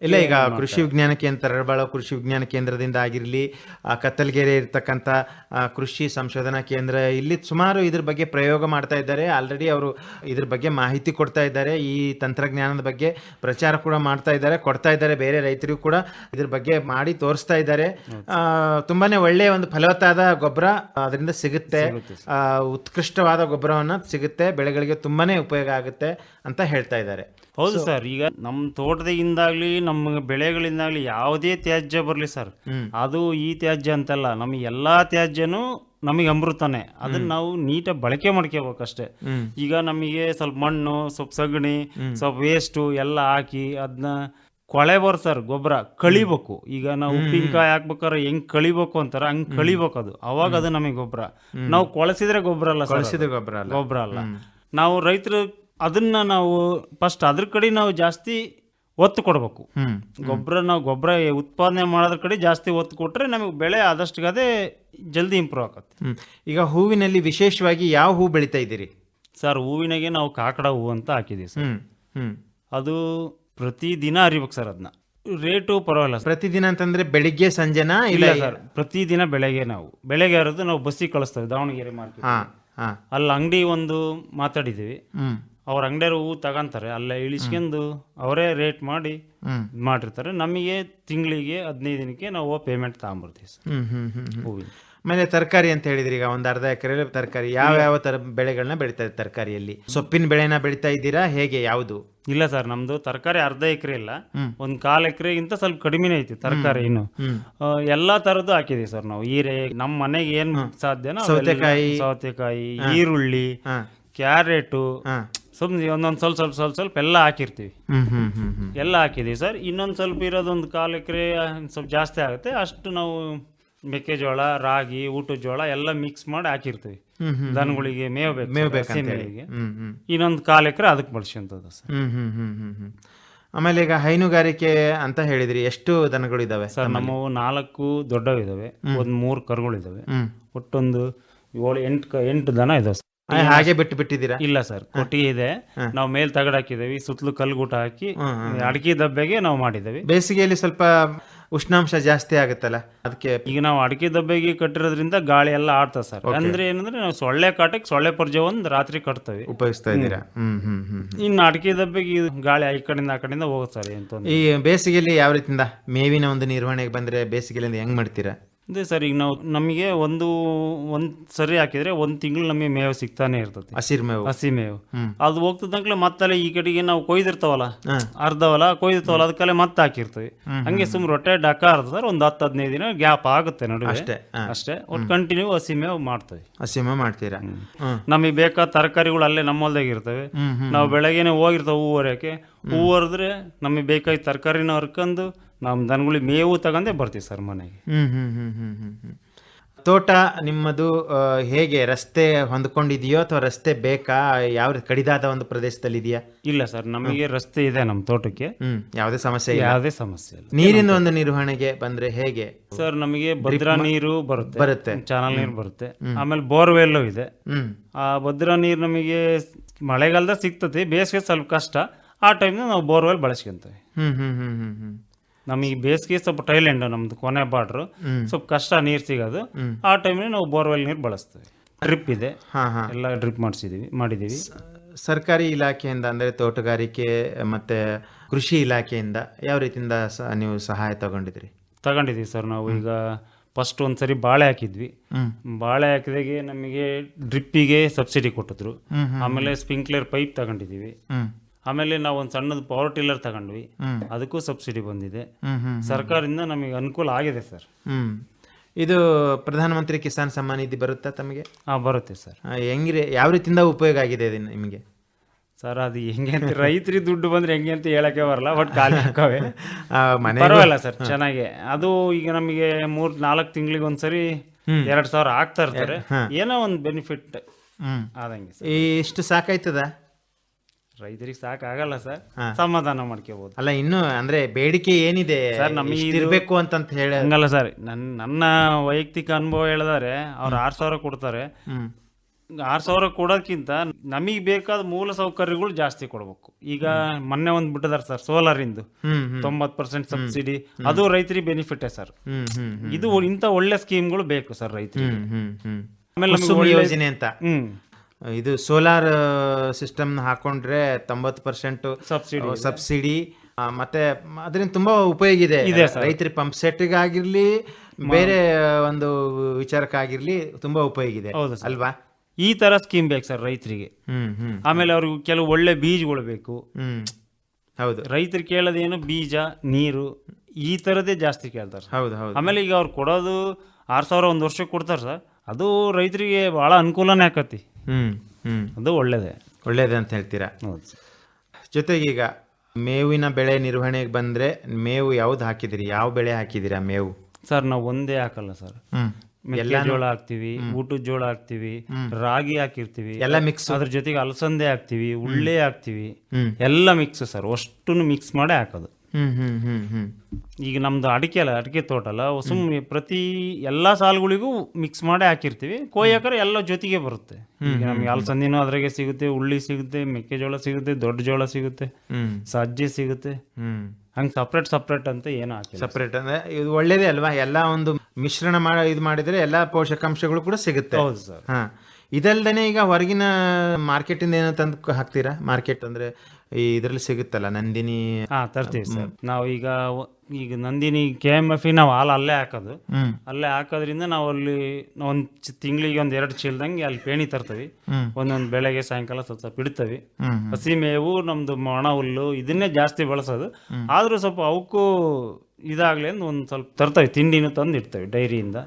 ಇಲ್ಲ, ಈಗ ಕೃಷಿ ವಿಜ್ಞಾನ ಕೇಂದ್ರ, ತರಳಬಾಳು ಕೃಷಿ ವಿಜ್ಞಾನ ಕೇಂದ್ರದಿಂದ ಆಗಿರಲಿ, ಕತ್ತಲಗೆರೆ ಇರ್ತಕ್ಕಂಥ ಕೃಷಿ ಸಂಶೋಧನಾ ಕೇಂದ್ರ, ಇಲ್ಲಿ ಸುಮಾರು ಇದ್ರ ಬಗ್ಗೆ ಪ್ರಯೋಗ ಮಾಡ್ತಾ ಇದ್ದಾರೆ. ಆಲ್ರೆಡಿ ಅವರು ಇದ್ರ ಬಗ್ಗೆ ಮಾಹಿತಿ ಕೊಡ್ತಾ ಇದ್ದಾರೆ, ಈ ತಂತ್ರಜ್ಞಾನದ ಬಗ್ಗೆ ಪ್ರಚಾರ ಕೂಡ ಮಾಡ್ತಾ ಇದ್ದಾರೆ, ಕೊಡ್ತಾ ಇದ್ದಾರೆ. ಬೇರೆ ರೈತರಿಗೂ ಕೂಡ ಇದ್ರ ಬಗ್ಗೆ ಮಾಡಿ ತೋರಿಸ್ತಾ ಇದ್ದಾರೆ. ತುಂಬಾನೇ ಒಳ್ಳೆಯ ಒಂದು ಫಲವತ್ತಾದ ಗೊಬ್ಬರ ಅದರಿಂದ ಸಿಗುತ್ತೆ, ಉತ್ಕೃಷ್ಟವಾದ ಗೊಬ್ಬರವನ್ನ ಸಿಗುತ್ತೆ, ಬೆಳೆಗಳಿಗೆ ತುಂಬಾನೇ ಉಪಯೋಗ ಆಗುತ್ತೆ ಅಂತ ಹೇಳ್ತಾ ಇದ್ದಾರೆ. ಹೌದು ಸರ್. ಈಗ ನಮ್ಮ ತೋಟದಿಂದಾಗ್ಲಿ ನಮ್ಮ ಬೆಳೆಗಳಿಂದಾಗ್ಲಿ ಯಾವುದೇ ತ್ಯಾಜ್ಯ ಬರಲಿ ಸರ್, ಅದು ಈ ತ್ಯಾಜ್ಯ ಅಂತಲ್ಲ, ನಮಗೆ ಎಲ್ಲಾ ತ್ಯಾಜ್ಯನೂ ನಮಗೆ ಅಮೃತನೇ. ಅದನ್ನ ನಾವು ನೀಟಾಗಿ ಬಳಕೆ ಮಾಡ್ಕೋಬೇಕಷ್ಟೇ. ಈಗ ನಮಗೆ ಸ್ವಲ್ಪ ಮಣ್ಣು, ಸ್ವಲ್ಪ ಸಗಣಿ, ಸ್ವಲ್ಪ ವೇಸ್ಟು ಎಲ್ಲ ಹಾಕಿ ಅದನ್ನ ಕೊಳೆ ಬರ್ ಸರ್ ಗೊಬ್ಬರ ಕಳಿಬೇಕು. ಈಗ ನಾವು ಉಪ್ಪಿನಕಾಯಿ ಹಾಕ್ಬೇಕಾದ್ರೆ ಹೆಂಗ್ ಕಳಿಬೇಕು ಅಂತಾರ ಹಂಗ್ ಕಳಿಬೇಕು ಅದು, ಅವಾಗ ಅದು ನಮಗೆ ಗೊಬ್ಬರ. ನಾವು ಕೊಳಸಿದ್ರೆ ಗೊಬ್ಬರ ಅಲ್ಲ ಸರ್, ಬಳಸಿದ ಗೊಬ್ಬರ ಅಲ್ಲ. ಗೊಬ್ಬರ ಅಲ್ಲ. ನಾವು ರೈತರು ಅದನ್ನ ನಾವು ಫಸ್ಟ್ ಅದ್ರ ಕಡೆ ನಾವು ಜಾಸ್ತಿ ಒತ್ತು ಕೊಡ್ಬೇಕು. ನಾವು ಗೊಬ್ಬರ ಉತ್ಪಾದನೆ ಮಾಡೋದ್ರ ಕಡೆ ಜಾಸ್ತಿ ಒತ್ತು ಕೊಟ್ರೆ ನಮಗೆ ಬೆಳೆ ಆದಷ್ಟುಗದೇ ಜಲ್ದಿ ಇಂಪ್ರೂವ್ ಆಗತ್ತೆ. ಈಗ ಹೂವಿನಲ್ಲಿ ವಿಶೇಷವಾಗಿ ಯಾವ ಹೂ ಬೆಳಿತಾ ಇದ್ದೀರಿ ಸರ್? ಹೂವಿನಾಗೆ ನಾವು ಕಾಕಡ ಹೂ ಅಂತ ಹಾಕಿದೀವಿ ಸರ್. ಅದು ಪ್ರತಿದಿನ ಹರಿಬೇಕು ಸರ್. ಅದನ್ನ ರೇಟು ಪರವಾಗಿಲ್ಲ ಸರ್. ಪ್ರತಿದಿನ ಅಂತಂದ್ರೆ ಬೆಳಿಗ್ಗೆ ಸಂಜೆನಾ? ಇಲ್ಲ ಸರ್, ಪ್ರತಿದಿನ ಬೆಳಗ್ಗೆ ಹರಿದು ನಾವು ಬಸ್ಸಿಗೆ ಕಳಿಸ್ತೇವೆ ದಾವಣಗೆರೆ ಮಾರ್ಕೆಟ್. ಅಲ್ಲಿ ಅಂಗಡಿ ಒಂದು ಮಾತಾಡಿದೀವಿ, ಅವ್ರ ಅಂಗಡಿಯವರು ಹೂ ತಗೊಂತಾರೆ, ಅಲ್ಲೇ ಇಳಿಸ್ಕೊಂಡು ಅವರೇ ರೇಟ್ ಮಾಡಿ ಮಾಡಿರ್ತಾರೆ. ನಮಗೆ ತಿಂಗಳಿಗೆ 15 ದಿನಕ್ಕೆ ನಾವು ಪೇಮೆಂಟ್ ತಗೊಂಡ್ಬರ್ತೀವಿ ಸರ್ ಹೂವಿನ. ಆಮೇಲೆ ತರಕಾರಿ ಅಂತ ಹೇಳಿದ್ರಿ, ಈಗ ಒಂದು ಅರ್ಧ ಎಕರೆ ತರಕಾರಿ ಯಾವ ತರ ಬೆಳೆಗಳನ್ನ ಬೆಳಿತಾ ಇದ್ದೀರಿ? ತರಕಾರಿಯಲ್ಲಿ ಸೊಪ್ಪಿನ ಬೆಳೆನ ಬೆಳಿತಾ ಇದ್ದೀರಾ, ಹೇಗೆ, ಯಾವುದು? ಇಲ್ಲ ಸರ್, ನಮ್ದು ತರಕಾರಿ ಅರ್ಧ ಎಕರೆ ಇಲ್ಲ, 1/4 ಎಕರೆಗಿಂತ ಸ್ವಲ್ಪ ಕಡಿಮೆನೇ ಐತಿ ತರಕಾರಿ. ಇನ್ನು ಎಲ್ಲಾ ತರದ್ದು ಹಾಕಿದೀವಿ ಸರ್ ನಾವು. ಹೀರೆ ನಮ್ಮ ಮನೆಗೆ ಏನ್ ಸಾಧ್ಯನೋ ಸೌತೆಕಾಯಿ, ಈರುಳ್ಳಿ, ಕ್ಯಾರೆಟು, ಸುಮ್ಮನೆ ಒಂದೊಂದು ಸ್ವಲ್ಪ ಎಲ್ಲ ಹಾಕಿರ್ತೀವಿ. ಎಲ್ಲ ಹಾಕಿದೀವಿ ಸರ್. ಇನ್ನೊಂದು ಸ್ವಲ್ಪ ಇರೋದು 1/4 ಎಕರೆ ಸ್ವಲ್ಪ ಜಾಸ್ತಿ ಆಗುತ್ತೆ, ಅಷ್ಟು ನಾವು ಮೆಕ್ಕೆಜೋಳ, ರಾಗಿ, ಊಟದ ಜೋಳ ಎಲ್ಲ ಮಿಕ್ಸ್ ಮಾಡಿ ಹಾಕಿರ್ತೀವಿ. ದನಗಳಿಗೆ ಮೇವು ಬೇಕು, ಇನ್ನೊಂದು 1/4 ಎಕರೆ ಅದಕ್ಕೆ ಬಳಸಿಂತದ್ದು ಸರ್. ಆಮೇಲೆ ಈಗ ಹೈನುಗಾರಿಕೆ ಅಂತ ಹೇಳಿದ್ರಿ, ಎಷ್ಟು ದನಗಳು ಇದಾವೆ ಸರ್? ನಮ್ಮವು 4 ದೊಡ್ಡವು ಇದಾವೆ, 3 ಕರುಗಳು ಇದಾವೆ, ಒಟ್ಟೊಂದು 8 ದನ ಇದಾವೆ. ಹಾಗೆ ಬಿಟ್ಟಿದ್ದೀರಾ? ಇಲ್ಲ ಸರ್, ಕೊಟ್ಟಿಗೆ ಇದೆ, ನಾವು ಮೇಲ್ ತಗಡ್ ಹಾಕಿದೇವಿ, ಸುತ್ತಲೂ ಕಲ್ಗೂಟ ಹಾಕಿ ಅಡಿಕೆ ದಬ್ಬೆಗೆ ನಾವು ಮಾಡಿದ್ದೇವೆ. ಬೇಸಿಗೆಯಲ್ಲಿ ಸ್ವಲ್ಪ ಉಷ್ಣಾಂಶ ಜಾಸ್ತಿ ಆಗುತ್ತಲ್ಲ, ಅದಕ್ಕೆ ಈಗ ನಾವು ಅಡಿಕೆ ದಬ್ಬೆಗೆ ಕಟ್ಟಿರೋದ್ರಿಂದ ಗಾಳಿ ಎಲ್ಲ ಆಡ್ತದೆ ಸರ್. ಅಂದ್ರೆ ಏನಂದ್ರೆ ನಾವು ಸೊಳ್ಳೆ ಕಾಟಕ್ಕೆ ಸೊಳ್ಳೆ ಪರ್ಜೆ ಒಂದು ರಾತ್ರಿ ಕಟ್ತೇವೆ, ಉಪಯೋಗಿಸ್ತಾ ಇದ್ದೀರಾ? ಇನ್ನು ಅಡಿಕೆ ದಬ್ಬೆಗೆ ಗಾಳಿ ಈ ಕಡೆಯಿಂದ ಆ ಕಡೆಯಿಂದ ಹೋಗುತ್ತೆ ಸರ್. ಎಂತ ಈ ಬೇಸಿಗೆಯಲ್ಲಿ ಯಾವ ರೀತಿಯಿಂದ ಮೇವಿನ ಒಂದು ನಿರ್ವಹಣೆಗೆ ಬಂದ್ರೆ ಬೇಸಿಗೆಯಲ್ಲಿ ಹೆಂಗ್ ಮಾಡ್ತೀರಾ? ಅದೇ ಸರ್, ಈಗ ನಾವು ನಮಗೆ ಒಂದು ಸರಿ ಹಾಕಿದ್ರೆ 1 ತಿಂಗಳು ನಮಗೆ ಮೇವು ಸಿಗ್ತಾನೆ ಇರ್ತದೆ, ಹಸಿ ಮೇವು. ಅದು ಹೋಗ್ತದಂಕ್ಲೆ ಮತ್ತಲ್ಲೇ ಈ ಕಡೆಗೆ ನಾವು ಕೊಯ್ದಿರ್ತಾವಲ್ಲ, ಕೊಯ್ದಿರ್ತಾವಲ್ಲ, ಅದಕ್ಕಲ್ಲೇ ಮತ್ತೆ ಹಾಕಿರ್ತೀವಿ. ಹಂಗೆ ಸುಮ್ಮನೆ ರೊಟ್ಟೆ ಡಕ್ಕ ಸರ್, ಒಂದು 10-15 ದಿನ ಗ್ಯಾಪ್ ಆಗುತ್ತೆ ನಡುವೆ ಅಷ್ಟೇ. ಒಟ್ಟು ಕಂಟಿನ್ಯೂ ಹಸಿ ಮೇವು ಮಾಡ್ತೀವಿ. ಹಸಿ ಮೇವು ಮಾಡ್ತೀರಾ? ನಮಗೆ ಬೇಕಾದ ತರಕಾರಿಗಳು ಅಲ್ಲೇ ನಮ್ಮಲ್ದಾಗ ಇರ್ತವೆ. ನಾವು ಬೆಳಗ್ಗೆನೆ ಹೋಗಿರ್ತೇವೆ ಹೂ ಹೊರಕ್ಕೆ, ಹೂ ಹೊರದ್ರೆ ನಮಗೆ ಬೇಕಾದ ತರಕಾರಿನ ಹರ್ಕೊಂಡು ನಮ್ಮ ದನಗಳಿಗೆ ಮೇವು ತಗೊಂಡೇ ಬರ್ತೀವಿ ಸರ್ ಮನೆಗೆ. ತೋಟ ನಿಮ್ಮದು ಹೇಗೆ, ರಸ್ತೆ ಹೊಂದ್ಕೊಂಡಿದೆಯೋ ಅಥವಾ ರಸ್ತೆ ಬೇಕಾ? ಯಾವ ಕಡಿದಾದ ಒಂದು ಪ್ರದೇಶದಲ್ಲಿ ಇದೆಯಾ? ಇಲ್ಲ ಸರ್, ನಮಗೆ ರಸ್ತೆ ಇದೆ ನಮ್ಮ ತೋಟಕ್ಕೆ, ಯಾವುದೇ ಸಮಸ್ಯೆ ಇಲ್ಲ. ನೀರಿನ ಒಂದು ನಿರ್ವಹಣೆಗೆ ಬಂದ್ರೆ ಹೇಗೆ ಸರ್? ನಮಗೆ ಭದ್ರಾ ನೀರು ಬರುತ್ತೆ, ಚಾನಲ್ ನೀರು ಬರುತ್ತೆ, ಆಮೇಲೆ ಬೋರ್ವೆಲ್ ಇದೆ. ಆ ಭದ್ರಾ ನೀರು ನಮಗೆ ಮಳೆಗಾಲದಾಗ ಸಿಗ್ತದೆ, ಬೇಸಿಗೆ ಸ್ವಲ್ಪ ಕಷ್ಟ. ಆ ಟೈಮ್ ನಾವು ಬೋರ್ವೆಲ್ ಬಳಸ್ಕೊಂತೇವೆ. ನಮಗೆ ಬೇಸಿಗೆ ಸ್ವಲ್ಪ ಟೈಲೆಂಡ್, ನಮ್ದು ಕೊನೆ ಬಾರ್ಡ್ರು, ಸ್ವಲ್ಪ ಕಷ್ಟ ನೀರು ಸಿಗೋದು. ಆ ಟೈಮ್ನಲ್ಲಿ ನಾವು ಬೋರ್ವೆಲ್ ನೀರು ಬಳಸ್ತೇವೆ. ಡ್ರಿಪ್ ಇದೆ, ಎಲ್ಲ ಡ್ರಿಪ್ ಮಾಡಿದೀವಿ. ಸರ್ಕಾರಿ ಇಲಾಖೆಯಿಂದ ಅಂದ್ರೆ ತೋಟಗಾರಿಕೆ ಮತ್ತೆ ಕೃಷಿ ಇಲಾಖೆಯಿಂದ ಯಾವ ರೀತಿಯಿಂದ ನೀವು ಸಹಾಯ ತಗೊಂಡಿದ್ದೀವಿ ಸರ್? ನಾವು ಈಗ ಫಸ್ಟ್ ಒಂದ್ಸರಿ ಬಾಳೆ ಹಾಕಿದ್ವಿ. ಬಾಳೆ ಹಾಕಿದಾಗೆ ನಮಗೆ ಡ್ರಿಪ್ಪಿಗೆ ಸಬ್ಸಿಡಿ ಕೊಟ್ಟಿದ್ರು. ಆಮೇಲೆ ಸ್ಪ್ರಿಂಕ್ಲರ್ ಪೈಪ್ ತಗೊಂಡಿದೀವಿ. ಆಮೇಲೆ ನಾವು ಒಂದು ಸಣ್ಣದು ಪವರ್ ಟಿಲ್ಲರ್ ತಗೊಂಡ್ವಿ, ಅದಕ್ಕೂ ಸಬ್ಸಿಡಿ ಬಂದಿದೆ. ಸರ್ಕಾರದಿಂದ ನಮಗೆ ಅನುಕೂಲ ಆಗಿದೆ ಸರ್. ಇದು ಪ್ರಧಾನಮಂತ್ರಿ ಕಿಸಾನ್ ಸಮ್ಮಾನ್ ನಿಧಿ ಬರುತ್ತಾ ತಮಗೆ? ಬರುತ್ತೆ ಸರ್. ಹೆಂಗಿರೆ, ಯಾವ ರೀತಿಯಿಂದ ಉಪಯೋಗ ಆಗಿದೆ ನಿಮಗೆ ಸರ್? ಅದು ಹೆಂಗೆ ಅಂತ ರೈತರಿಗೆ ದುಡ್ಡು ಬಂದ್ರೆ ಹೆಂಗೆ ಅಂತ ಹೇಳಕ್ಕೆ ಬರಲ್ಲ, ಬಟ್ ಖಾಲಿ ಹಾಕವೆ ಪರವಾಗಿಲ್ಲ ಸರ್, ಚೆನ್ನಾಗೆ. ಅದು ಈಗ ನಮಗೆ 3-4 ತಿಂಗಳಿಗೆ ಒಂದ್ಸರಿ 2,000 ಆಗ್ತಾ ಇರ್ತಾರೆ, ಏನೋ ಒಂದು ಬೆನಿಫಿಟ್ ಆದಂಗೆ. ಇಷ್ಟು ಸಾಕಾಯ್ತದ? ರೈತರಿಗೆ ಸಾಕಾಗಲ್ಲ ಸರ್, ಸಮಾಧಾನ ಮಾಡ್ಕೋಬಹುದು. ಅಲ್ಲ, ಇನ್ನು ಅಂದ್ರೆ ಬೇಡಿಕೆ ಏನಿದೆ ಸರ್ ನಮಗೆ ಇರಬೇಕು ಅಂತ ಹೇಳಿ? ಹಂಗಲ್ಲ ಸರ್, ನನ್ನ ವೈಯಕ್ತಿಕ ಅನುಭವ ಹೇಳಿದರೆ ಅವ್ರು 6,000 ಕೊಡ್ತಾರೆ. 6,000 ಕೊಡೋದಕ್ಕಿಂತ ನಮಗೆ ಬೇಕಾದ ಮೂಲ ಸೌಕರ್ಯಗಳು ಜಾಸ್ತಿ ಕೊಡ್ಬೇಕು. ಈಗ ಮೊನ್ನೆ ಒಂದು ಬಿಟ್ಟಿದಾರೆ ಸರ್ ಸೋಲಾರ್ ಇಂದು 90% ಸಬ್ಸಿಡಿ, ಅದು ರೈತರಿಗೆ ಬೆನಿಫಿಟೇ ಸರ್. ಇದು ಇಂಥ ಒಳ್ಳೆ ಸ್ಕೀಮ್ಗಳು ಬೇಕು ಸರ್ ರೈತರಿಗೆ. ಆಮೇಲೆ ಯೋಜನೆ ಅಂತ ಇದು ಸೋಲಾರ್ ಸಿಸ್ಟಮ್ ಹಾಕೊಂಡ್ರೆ 90% ಸಬ್ಸಿಡಿ, ಮತ್ತೆ ಅದರಿಂದ ತುಂಬಾ ಉಪಯೋಗ ಇದೆ ರೈತರಿಗೆ. ಪಂಪ್ ಸೆಟ್ಗಾಗಿರ್ಲಿ, ಬೇರೆ ಒಂದು ವಿಚಾರಕ್ಕಾಗಿರ್ಲಿ ತುಂಬಾ ಉಪಯೋಗ ಇದೆ ಅಲ್ವಾ? ಈ ತರ ಸ್ಕೀಮ್ ಬೇಕು ಸರ್ ರೈತರಿಗೆ. ಆಮೇಲೆ ಅವ್ರಿಗೆ ಕೆಲವು ಒಳ್ಳೆ ಬೀಜಗಳು ಬೇಕು. ಹೌದು, ರೈತರು ಕೇಳೋದೇನು ಬೀಜ, ನೀರು, ಈ ತರದೇ ಜಾಸ್ತಿ ಕೇಳ್ತಾರೆ. ಆಮೇಲೆ ಈಗ ಅವ್ರು ಕೊಡೋದು 6,000 ಒಂದು ವರ್ಷಕ್ಕೆ ಕೊಡ್ತಾರೆ ಸರ್, ಅದು ರೈತರಿಗೆ ಬಹಳ ಅನುಕೂಲನೇ ಆಕತಿ. ಅದು ಒಳ್ಳೇದೇ ಅಂತ ಹೇಳ್ತೀರಾ. ಹೌದು. ಜೊತೆಗೆ ಈಗ ಮೇವಿನ ಬೆಳೆ ನಿರ್ವಹಣೆಗೆ ಬಂದ್ರೆ ಮೇವು ಯಾವ್ದು ಹಾಕಿದಿರಿ, ಯಾವ ಬೆಳೆ ಹಾಕಿದಿರಾ ಮೇವು? ಸರ್ ನಾವು ಒಂದೇ ಹಾಕಲ್ಲ ಸರ್, ಮೆಕ್ಕೆಜೋಳ ಹಾಕ್ತಿವಿ, ಊಟದ ಜೋಳ ಹಾಕ್ತಿವಿ, ರಾಗಿ ಹಾಕಿರ್ತೀವಿ, ಎಲ್ಲ ಮಿಕ್ಸ್, ಅದ್ರ ಜೊತೆಗೆ ಅಲಸಂದೆ ಹಾಕ್ತಿವಿ, ಉಳ್ಳೆ ಹಾಕ್ತಿವಿ, ಎಲ್ಲ ಮಿಕ್ಸ್ ಸರ್, ಅಷ್ಟನ್ನು ಮಿಕ್ಸ್ ಮಾಡೇ ಹಾಕೋದು. ಈಗ ನಮ್ದು ಅಡಿಕೆ ಅಲ್ಲ, ಅಡಿಕೆ ತೋಟ ಅಲ್ಲ, ಸುಮ್ಮನೆ ಪ್ರತಿ ಎಲ್ಲಾ ಸಾಲುಗಳಿಗೂ ಮಿಕ್ಸ್ ಮಾಡಿ ಹಾಕಿರ್ತೀವಿ. ಕೊಯ್ಯಾಕರೆ ಎಲ್ಲ ಜೊತೆಗೆ ಬರುತ್ತೆ. ಈಗ ನಮ್ಗೆ ಅಲಸಂದಿನೂ ಅದ್ರಾಗೆ ಸಿಗುತ್ತೆ, ಉಳ್ಳಿ ಸಿಗುತ್ತೆ, ಮೆಕ್ಕೆಜೋಳ ಸಿಗುತ್ತೆ, ದೊಡ್ಡ ಜೋಳ ಸಿಗುತ್ತೆ, ಸಜ್ಜೆ ಸಿಗುತ್ತೆ. ಹಂಗೆ ಸಪ್ರೇಟ್ ಅಂತ ಏನು ಹಾಕಿಲ್ಲ. ಸಪ್ರೇಟ್ ಅಂದ್ರೆ ಇದು ಒಳ್ಳೇದೇ ಅಲ್ವಾ, ಎಲ್ಲ ಒಂದು ಮಿಶ್ರಣ ಇದು ಮಾಡಿದ್ರೆ ಎಲ್ಲಾ ಪೋಷಕಾಂಶಗಳು ಕೂಡ ಸಿಗುತ್ತೆ. ಹೌದು ಸರ್. ಹಾ, ಇದಲ್ದೇನೆ ಈಗ ಹೊರಗಿನ ಮಾರ್ಕೆಟ್ ಇಂದ ಏನೋ ತಂದು ಹಾಕ್ತೀರಾ? ಮಾರ್ಕೆಟ್ ಅಂದ್ರೆ ಈ ಇದ್ರಲ್ಲಿ ಸಿಗುತ್ತಲ್ಲ ನಂದಿನಿ. ತರ್ತೀವಿ ಸರ್ ನಾವು. ಈಗ ನಂದಿನಿ KMF ನಾವು ಹಾಲು ಅಲ್ಲೇ ಹಾಕೋದು. ಅಲ್ಲೇ ಹಾಕೋದ್ರಿಂದ ನಾವು ಅಲ್ಲಿ ಒಂದ್ ತಿಂಗಳಿಗೆ 1-2 ಚೀಲದಂಗೆ ಅಲ್ಲಿ ಪೇಣಿ ತರ್ತೀವಿ. ಒಂದೊಂದು ಬೆಳಗ್ಗೆ ಸಾಯಂಕಾಲ ಸ್ವಲ್ಪ ಇಡ್ತೀವಿ. ಹಸಿ ಮೇವು ನಮ್ದು ಒಣ ಹುಲ್ಲು ಇದನ್ನೇ ಜಾಸ್ತಿ ಬಳಸೋದು. ಆದ್ರೂ ಸ್ವಲ್ಪ ಅವಕ್ಕೂ ಇದಾಗ್ಲಿ ಅಂತ ಒಂದ್ ಸ್ವಲ್ಪ ತರ್ತೇವೆ, ತಿಂಡಿನೂ ತಂದು ಇಡ್ತೇವೆ ಡೈರಿಯಿಂದ.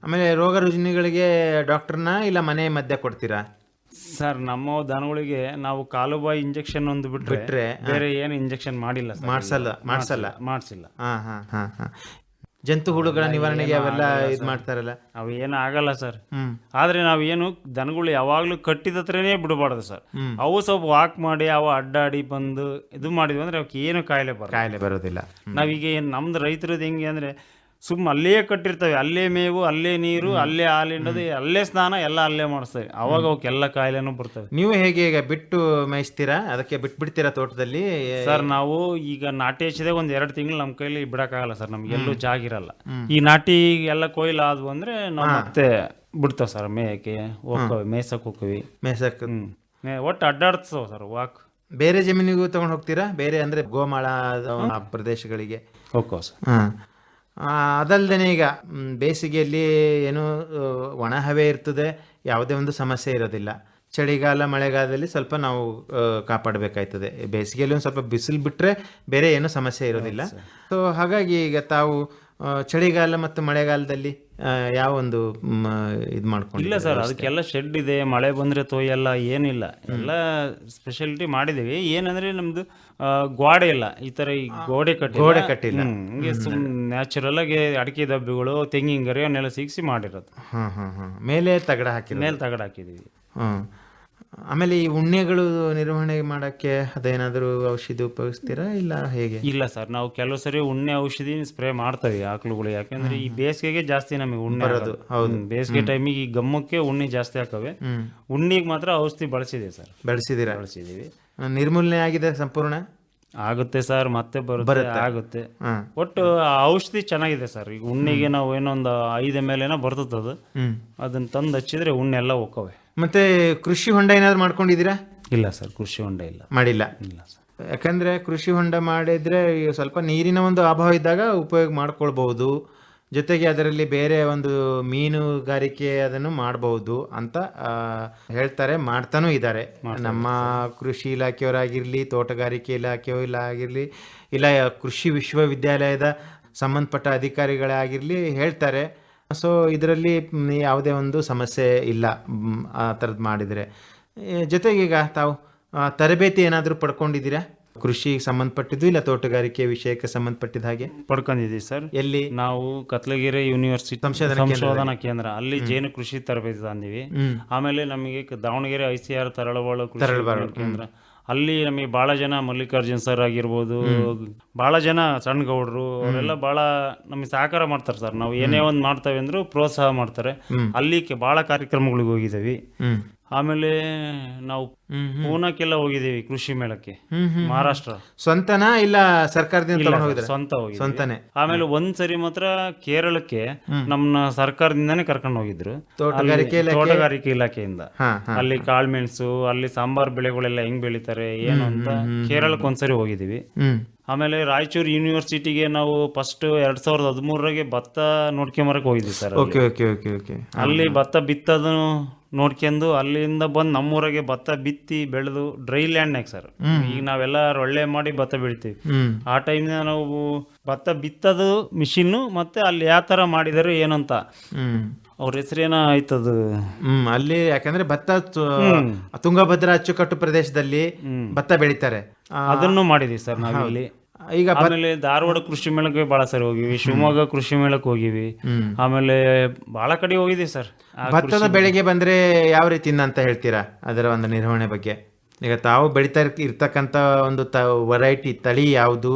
ಆಮೇಲೆ ರೋಗ ರುಜಿನಗಳಿಗೆ ಡಾಕ್ಟರ್ನ ಇಲ್ಲ ಮನೆ ಮದ್ಯ ಕೊಡ್ತೀರಾ? ಸರ್ ನಮ್ಮ ದನಗಳಿಗೆ ನಾವು ಕಾಲುಬಾಯಿ ಇಂಜೆಕ್ಷನ್ ಒಂದು ಬಿಟ್ರೆ ಬೇರೆ ಏನು ಇಂಜೆಕ್ಷನ್ ಮಾಡಿಲ್ಲ. ಮಾಡಿಸಿಲ್ಲ. ಜಂತು ಹುಳುಗಳ ನಿವಾರಣೆಗೆ ಅವೆಲ್ಲ ಇದು ಮಾಡ್ತಾರಲ್ಲ, ಅವು ಏನು ಆಗಲ್ಲ ಸರ್. ಆದ್ರೆ ನಾವು ಏನು ದನಗಳು ಯಾವಾಗ್ಲೂ ಕಟ್ಟಿದತ್ರನೇ ಬಿಡಬಾರ್ದು ಸರ್. ಅವು ಸ್ವಲ್ಪ ವಾಕ್ ಮಾಡಿ ಅವು ಅಡ್ಡಾಡಿ ಬಂದು ಇದು ಮಾಡಿದ್ವಿ ಅಂದ್ರೆ ಅವಕ್ಕೆ ಏನು ಕಾಯಿಲೆ ಬರೋದಿಲ್ಲ. ನಾವೀಗ ನಮ್ದು ರೈತರದ್ದು ಹೆಂಗೆ ಅಂದ್ರೆ ಸುಮ್ಮ ಅಲ್ಲೇ ಕಟ್ಟಿರ್ತವೆ, ಅಲ್ಲೇ ಮೇವು, ಅಲ್ಲೇ ನೀರು, ಅಲ್ಲೇ ಹಾಲಿಂಡೋದು, ಅಲ್ಲೇ ಸ್ನಾನ ಎಲ್ಲ ಅಲ್ಲೇ ಮಾಡಿಸ್ತೇವೆ. ಅವಾಗ ಅವಕ್ಕೆಲ್ಲ ಕಾಯಿಲೆನೂ ಬರ್ತವೆ. ನೀವು ಹೇಗೆ ಈಗ ಬಿಟ್ಟು ಮೇಯಿಸ್ತೀರಾ? ಅದಕ್ಕೆ ಬಿಟ್ಬಿಡ್ತೀರಾ ತೋಟದಲ್ಲಿ? ಸರ್ ನಾವು ಈಗ ನಾಟಿ ಹಚ್ಚಿದಾಗ 1-2 ತಿಂಗಳು ನಮ್ಮ ಕೈಲಿ ಬಿಡಕ್ಕಾಗಲ್ಲ ಸರ್, ನಮ್ಗೆ ಎಲ್ಲೂ ಜಾಗಿರಲ್ಲ. ಈ ನಾಟಿ ಎಲ್ಲ ಕೊಯ್ಲು ಆದ್ವು ಅಂದ್ರೆ ನಾವು ಮತ್ತೆ ಬಿಡ್ತಾವ ಸರ್, ಮೇಯಕ್ಕೆ ಹೋಗ್ತವೆ, ಮೇಯ್ಸಕ್ ಹೋಗ್ತೀವಿ. ಒಟ್ಟು ಅಡ್ಡಾಡ್ತವ ಸರ್ ವಾಕ್. ಬೇರೆ ಜಮೀನಿಗೂ ತಗೊಂಡು ಹೋಗ್ತೀರಾ? ಬೇರೆ ಅಂದ್ರೆ ಗೋಮಾಳ ಪ್ರದೇಶಗಳಿಗೆ ಹೋಗ್ತವ ಸರ್. ಅದಲ್ದೇನೆ ಈಗ ಬೇಸಿಗೆಯಲ್ಲಿ ಏನು ಒಣ ಹವೆ ಇರ್ತದೆ, ಯಾವುದೇ ಒಂದು ಸಮಸ್ಯೆ ಇರೋದಿಲ್ಲ. ಚಳಿಗಾಲ ಮಳೆಗಾಲದಲ್ಲಿ ಸ್ವಲ್ಪ ನಾವು ಕಾಪಾಡಬೇಕಾಯ್ತದೆ. ಬೇಸಿಗೆಯಲ್ಲಿ ಒಂದು ಸ್ವಲ್ಪ ಬಿಸಿಲು ಬಿಟ್ಟರೆ ಬೇರೆ ಏನೂ ಸಮಸ್ಯೆ ಇರೋದಿಲ್ಲ. ಸೊ ಹಾಗಾಗಿ ಈಗ ತಾವು ಚಳಿಗಾಲ ಮತ್ತು ಮಳೆಗಾಲದಲ್ಲಿ ಯಾವ ಒಂದು ಇದು ಮಾಡ್ಕೊಂಡು? ಇಲ್ಲ ಸರ್, ಅದಕ್ಕೆಲ್ಲ ಶೆಡ್ ಇದೆ, ಮಳೆ ಬಂದರೆ ತೊಯ್ಯಲ್ಲ, ಏನಿಲ್ಲ, ಎಲ್ಲ ಸ್ಪೆಷಾಲಿಟಿ ಮಾಡಿದ್ದೀವಿ. ಏನಂದ್ರೆ ನಮ್ದು ಗೋಡೆ ಇಲ್ಲ, ಈ ಥರ ಈ ಗೋಡೆ ಕಟ್ಟಿಲ್ಲ. ಹಂಗೆ ನ್ಯಾಚುರಲ್ ಆಗಿ ಅಡಿಕೆ ದಬ್ಬಿಗಳು, ತೆಂಗಿನ ಗರಿ ಅವನ್ನೆಲ್ಲ ಸಿಗಿಸಿ ಮಾಡಿರೋದು. ಮೇಲೆ ತಗಡ ಹಾಕಿದ್ದೀವಿ. ಆಮೇಲೆ ಈ ಉಣ್ಣೆಗಳು ನಿರ್ವಹಣೆ ಮಾಡಕ್ಕೆ ಅದೇನಾದರೂ ಔಷಧಿ ಉಪಯೋಗಿಸ್ತೀರಾ ಇಲ್ಲ ಹೇಗೆ? ಇಲ್ಲ ಸರ್, ನಾವು ಕೆಲವು ಸರಿ ಉಣ್ಣೆ ಔಷಧಿ ಸ್ಪ್ರೇ ಮಾಡ್ತೇವೆ ಆಕಳುಗಳು. ಯಾಕಂದ್ರೆ ಈ ಬೇಸಿಗೆಗೆ ಜಾಸ್ತಿ ನಮಗೆ ಉಣ್ಣೆ ಬರೋದು. ಬೇಸಿಗೆ ಟೈಮಿಗೆ ಈ ಗಮ್ಮಕ್ಕೆ ಉಣ್ಣೆ ಜಾಸ್ತಿ ಹಾಕವೆ. ಉಣ್ಣಿಗೆ ಮಾತ್ರ ಔಷಧಿ ಬಳಸಿದೀವಿ. ನಿರ್ಮೂಲನೆ ಆಗಿದೆ ಸಂಪೂರ್ಣ? ಆಗುತ್ತೆ ಸರ್, ಮತ್ತೆ ಆಗುತ್ತೆ. ಒಟ್ಟು ಔಷಧಿ ಚೆನ್ನಾಗಿದೆ ಸರ್. ಈಗ ಉಣ್ಣಿಗೆ ನಾವು ಏನೊಂದು 5 ml ಏನೋ ಬರ್ತದದು, ಅದನ್ನ ತಂದು ಹಚ್ಚಿದ್ರೆ ಉಣ್ಣೆ ಎಲ್ಲ ಹೋಕ್ಕವೆ. ಮತ್ತೆ ಕೃಷಿ ಹೊಂಡ ಏನಾದ್ರು ಮಾಡ್ಕೊಂಡಿದ್ದೀರಾ? ಇಲ್ಲ ಸರ್, ಕೃಷಿ ಹೊಂಡ ಮಾಡಿಲ್ಲ. ಸರ್. ಯಾಕಂದ್ರೆ ಕೃಷಿ ಹೊಂಡ ಮಾಡಿದ್ರೆ ಸ್ವಲ್ಪ ನೀರಿನ ಒಂದು ಅಭಾವ ಇದ್ದಾಗ ಉಪಯೋಗ ಮಾಡ್ಕೊಳ್ಬಹುದು. ಜೊತೆಗೆ ಅದರಲ್ಲಿ ಬೇರೆ ಒಂದು ಮೀನುಗಾರಿಕೆ ಅದನ್ನು ಮಾಡಬಹುದು ಅಂತ ಹೇಳ್ತಾರೆ, ಮಾಡ್ತಾನೂ ಇದ್ದಾರೆ. ನಮ್ಮ ಕೃಷಿ ಇಲಾಖೆಯವರಾಗಿರ್ಲಿ, ತೋಟಗಾರಿಕೆ ಇಲಾಖೆಯವರಾಗಿರ್ಲಿ, ಇಲ್ಲ ಕೃಷಿ ವಿಶ್ವವಿದ್ಯಾಲಯದ ಸಂಬಂಧಪಟ್ಟ ಅಧಿಕಾರಿಗಳೇ ಆಗಿರಲಿ ಹೇಳ್ತಾರೆ. ಸೊ ಇದರಲ್ಲಿ ಯಾವುದೇ ಒಂದು ಸಮಸ್ಯೆ ಇಲ್ಲ ಆ ಥರದ್ದು ಮಾಡಿದರೆ. ಜೊತೆಗೆ ಈಗ ತಾವು ತರಬೇತಿ ಏನಾದರೂ ಪಡ್ಕೊಂಡಿದ್ದೀರಾ ಕೃಷಿಗೆ ಸಂಬಂಧಪಟ್ಟಿದ್ದು, ಇಲ್ಲ ತೋಟಗಾರಿಕೆ ವಿಷಯಕ್ಕೆ ಸಂಬಂಧಪಟ್ಟಿದ ಹಾಗೆ? ಪಡ್ಕೊಂಡಿದ್ದೀವಿ ಸರ್. ಎಲ್ಲಿ? ನಾವು ಕತ್ಲಗಿರಿ ಯೂನಿವರ್ಸಿಟಿ ಸಂಶೋಧನಾ ಕೇಂದ್ರ, ಅಲ್ಲಿ ಜೇನು ಕೃಷಿ ತರಬೇತಿ ತಂದಿವಿ. ಆಮೇಲೆ ನಮಗೆ ದಾವಣಗೆರೆ ICR ತರಳಬಾಳು ಕೃಷಿ ಕೇಂದ್ರ, ಅಲ್ಲಿ ನಮಗೆ ಬಹಳ ಜನ ಮಲ್ಲಿಕಾರ್ಜುನ್ ಸರ್ ಆಗಿರ್ಬೋದು, ಬಹಳ ಜನ ಸಣ್ಣ ಗೌಡ್ರು ಅವರೆಲ್ಲ ಬಹಳ ನಮಗೆ ಸಹಕಾರ ಮಾಡ್ತಾರೆ ಸರ್. ನಾವು ಏನೇ ಒಂದು ಮಾಡ್ತೇವೆ ಅಂದ್ರೂ ಪ್ರೋತ್ಸಾಹ ಮಾಡ್ತಾರೆ. ಅಲ್ಲಿ ಬಹಳ ಕಾರ್ಯಕ್ರಮಗಳಿಗೆ ಹೋಗಿದ್ದೀವಿ. ಆಮೇಲೆ ನಾವು ಪೂನಾಕ್ಕೆಲ್ಲ ಹೋಗಿದ್ದೀವಿ ಕೃಷಿ ಮೇಳಕ್ಕೆ, ಮಹಾರಾಷ್ಟ್ರ. ಸ್ವಂತನಾ ಇಲ್ಲ ಸರ್ಕಾರದಿಂದ? ಸ್ವಂತನೇ. ಆಮೇಲೆ ಒಂದ್ಸರಿ ಮಾತ್ರ ಕೇರಳಕ್ಕೆ ನಮ್ಮನ್ನ ಸರ್ಕಾರದಿಂದಾನೇ ಕರ್ಕೊಂಡು ಹೋಗಿದ್ರು, ತೋಟಗಾರಿಕೆ ಇಲಾಖೆಯಿಂದ. ಅಲ್ಲಿ ಕಾಳ್ಮೆಣಸು, ಅಲ್ಲಿ ಸಾಂಬಾರ್ ಬೆಳೆಗಳೆಲ್ಲ ಹೆಂಗ್ ಬೆಳಿತಾರೆ ಏನು ಅಂತ ಕೇರಳಕ್ಕೆ ಒಂದ್ಸರಿ ಹೋಗಿದ್ದೀವಿ. ಆಮೇಲೆ ರಾಯಚೂರು ಯೂನಿವರ್ಸಿಟಿಗೆ ನಾವು ಫಸ್ಟ್ 2013 ಭತ್ತ ನೋಡ್ಕೊಂಬರಕ್ ಹೋಗಿದ್ವಿ ಸರ್. ಅಲ್ಲಿ ಭತ್ತ ಬಿತ್ತದು ನೋಡ್ಕೊಂಡು ಅಲ್ಲಿಂದ ಬಂದು ನಮ್ಮೂರಾಗೆ ಭತ್ತ ಬಿತ್ತಿ ಬೆಳೆದು ಡ್ರೈ ಲ್ಯಾಂಡ್ನಾಗ ಸರ್. ಈಗ ನಾವೆಲ್ಲ ಒಳ್ಳೆ ಮಾಡಿ ಭತ್ತ ಬೆಳಿತೀವಿ. ಆ ಟೈಮ್ನ ನಾವು ಭತ್ತ ಬಿತ್ತದು ಮಿಷಿನ್ನು ಮತ್ತೆ ಅಲ್ಲಿ ಯಾವ ತರ ಮಾಡಿದಾರೆ ಏನಂತ ಅವ್ರ ಹೆಸರೇನ ಆಯ್ತದು. ಅಲ್ಲಿ ಯಾಕಂದ್ರೆ ಭತ್ತ ತುಂಗಭದ್ರಾ ಅಚ್ಚುಕಟ್ಟು ಪ್ರದೇಶದಲ್ಲಿ ಭತ್ತ ಬೆಳಿತಾರೆ. ಅದನ್ನು ಮಾಡಿದೀವಿ ಸರ್ ನಾವಿಲ್ಲಿ. ಈಗ ಆಮೇಲೆ ಧಾರವಾಡ ಕೃಷಿ ಮೇಳಕ್ಕೆ ಬಹಳ ಸರಿ ಹೋಗಿವಿ, ಶಿವಮೊಗ್ಗ ಕೃಷಿ ಮೇಳಕ್ಕೆ ಹೋಗಿವಿ, ಆಮೇಲೆ ಬಹಳ ಕಡೆ ಹೋಗಿದೀವಿ ಸರ್. ಭತ್ತದ ಬೆಳೆಗೆ ಬಂದ್ರೆ ಯಾವ ರೀತಿಯಿಂದ ಅಂತ ಹೇಳ್ತೀರಾ ಅದರ ಒಂದು ನಿರ್ವಹಣೆ ಬಗ್ಗೆ? ಈಗ ತಾವು ಬೆಳಿತಾ ಇರ್ತಕ್ಕಂಥ ಒಂದು ವೆರೈಟಿ ತಳಿ ಯಾವುದು,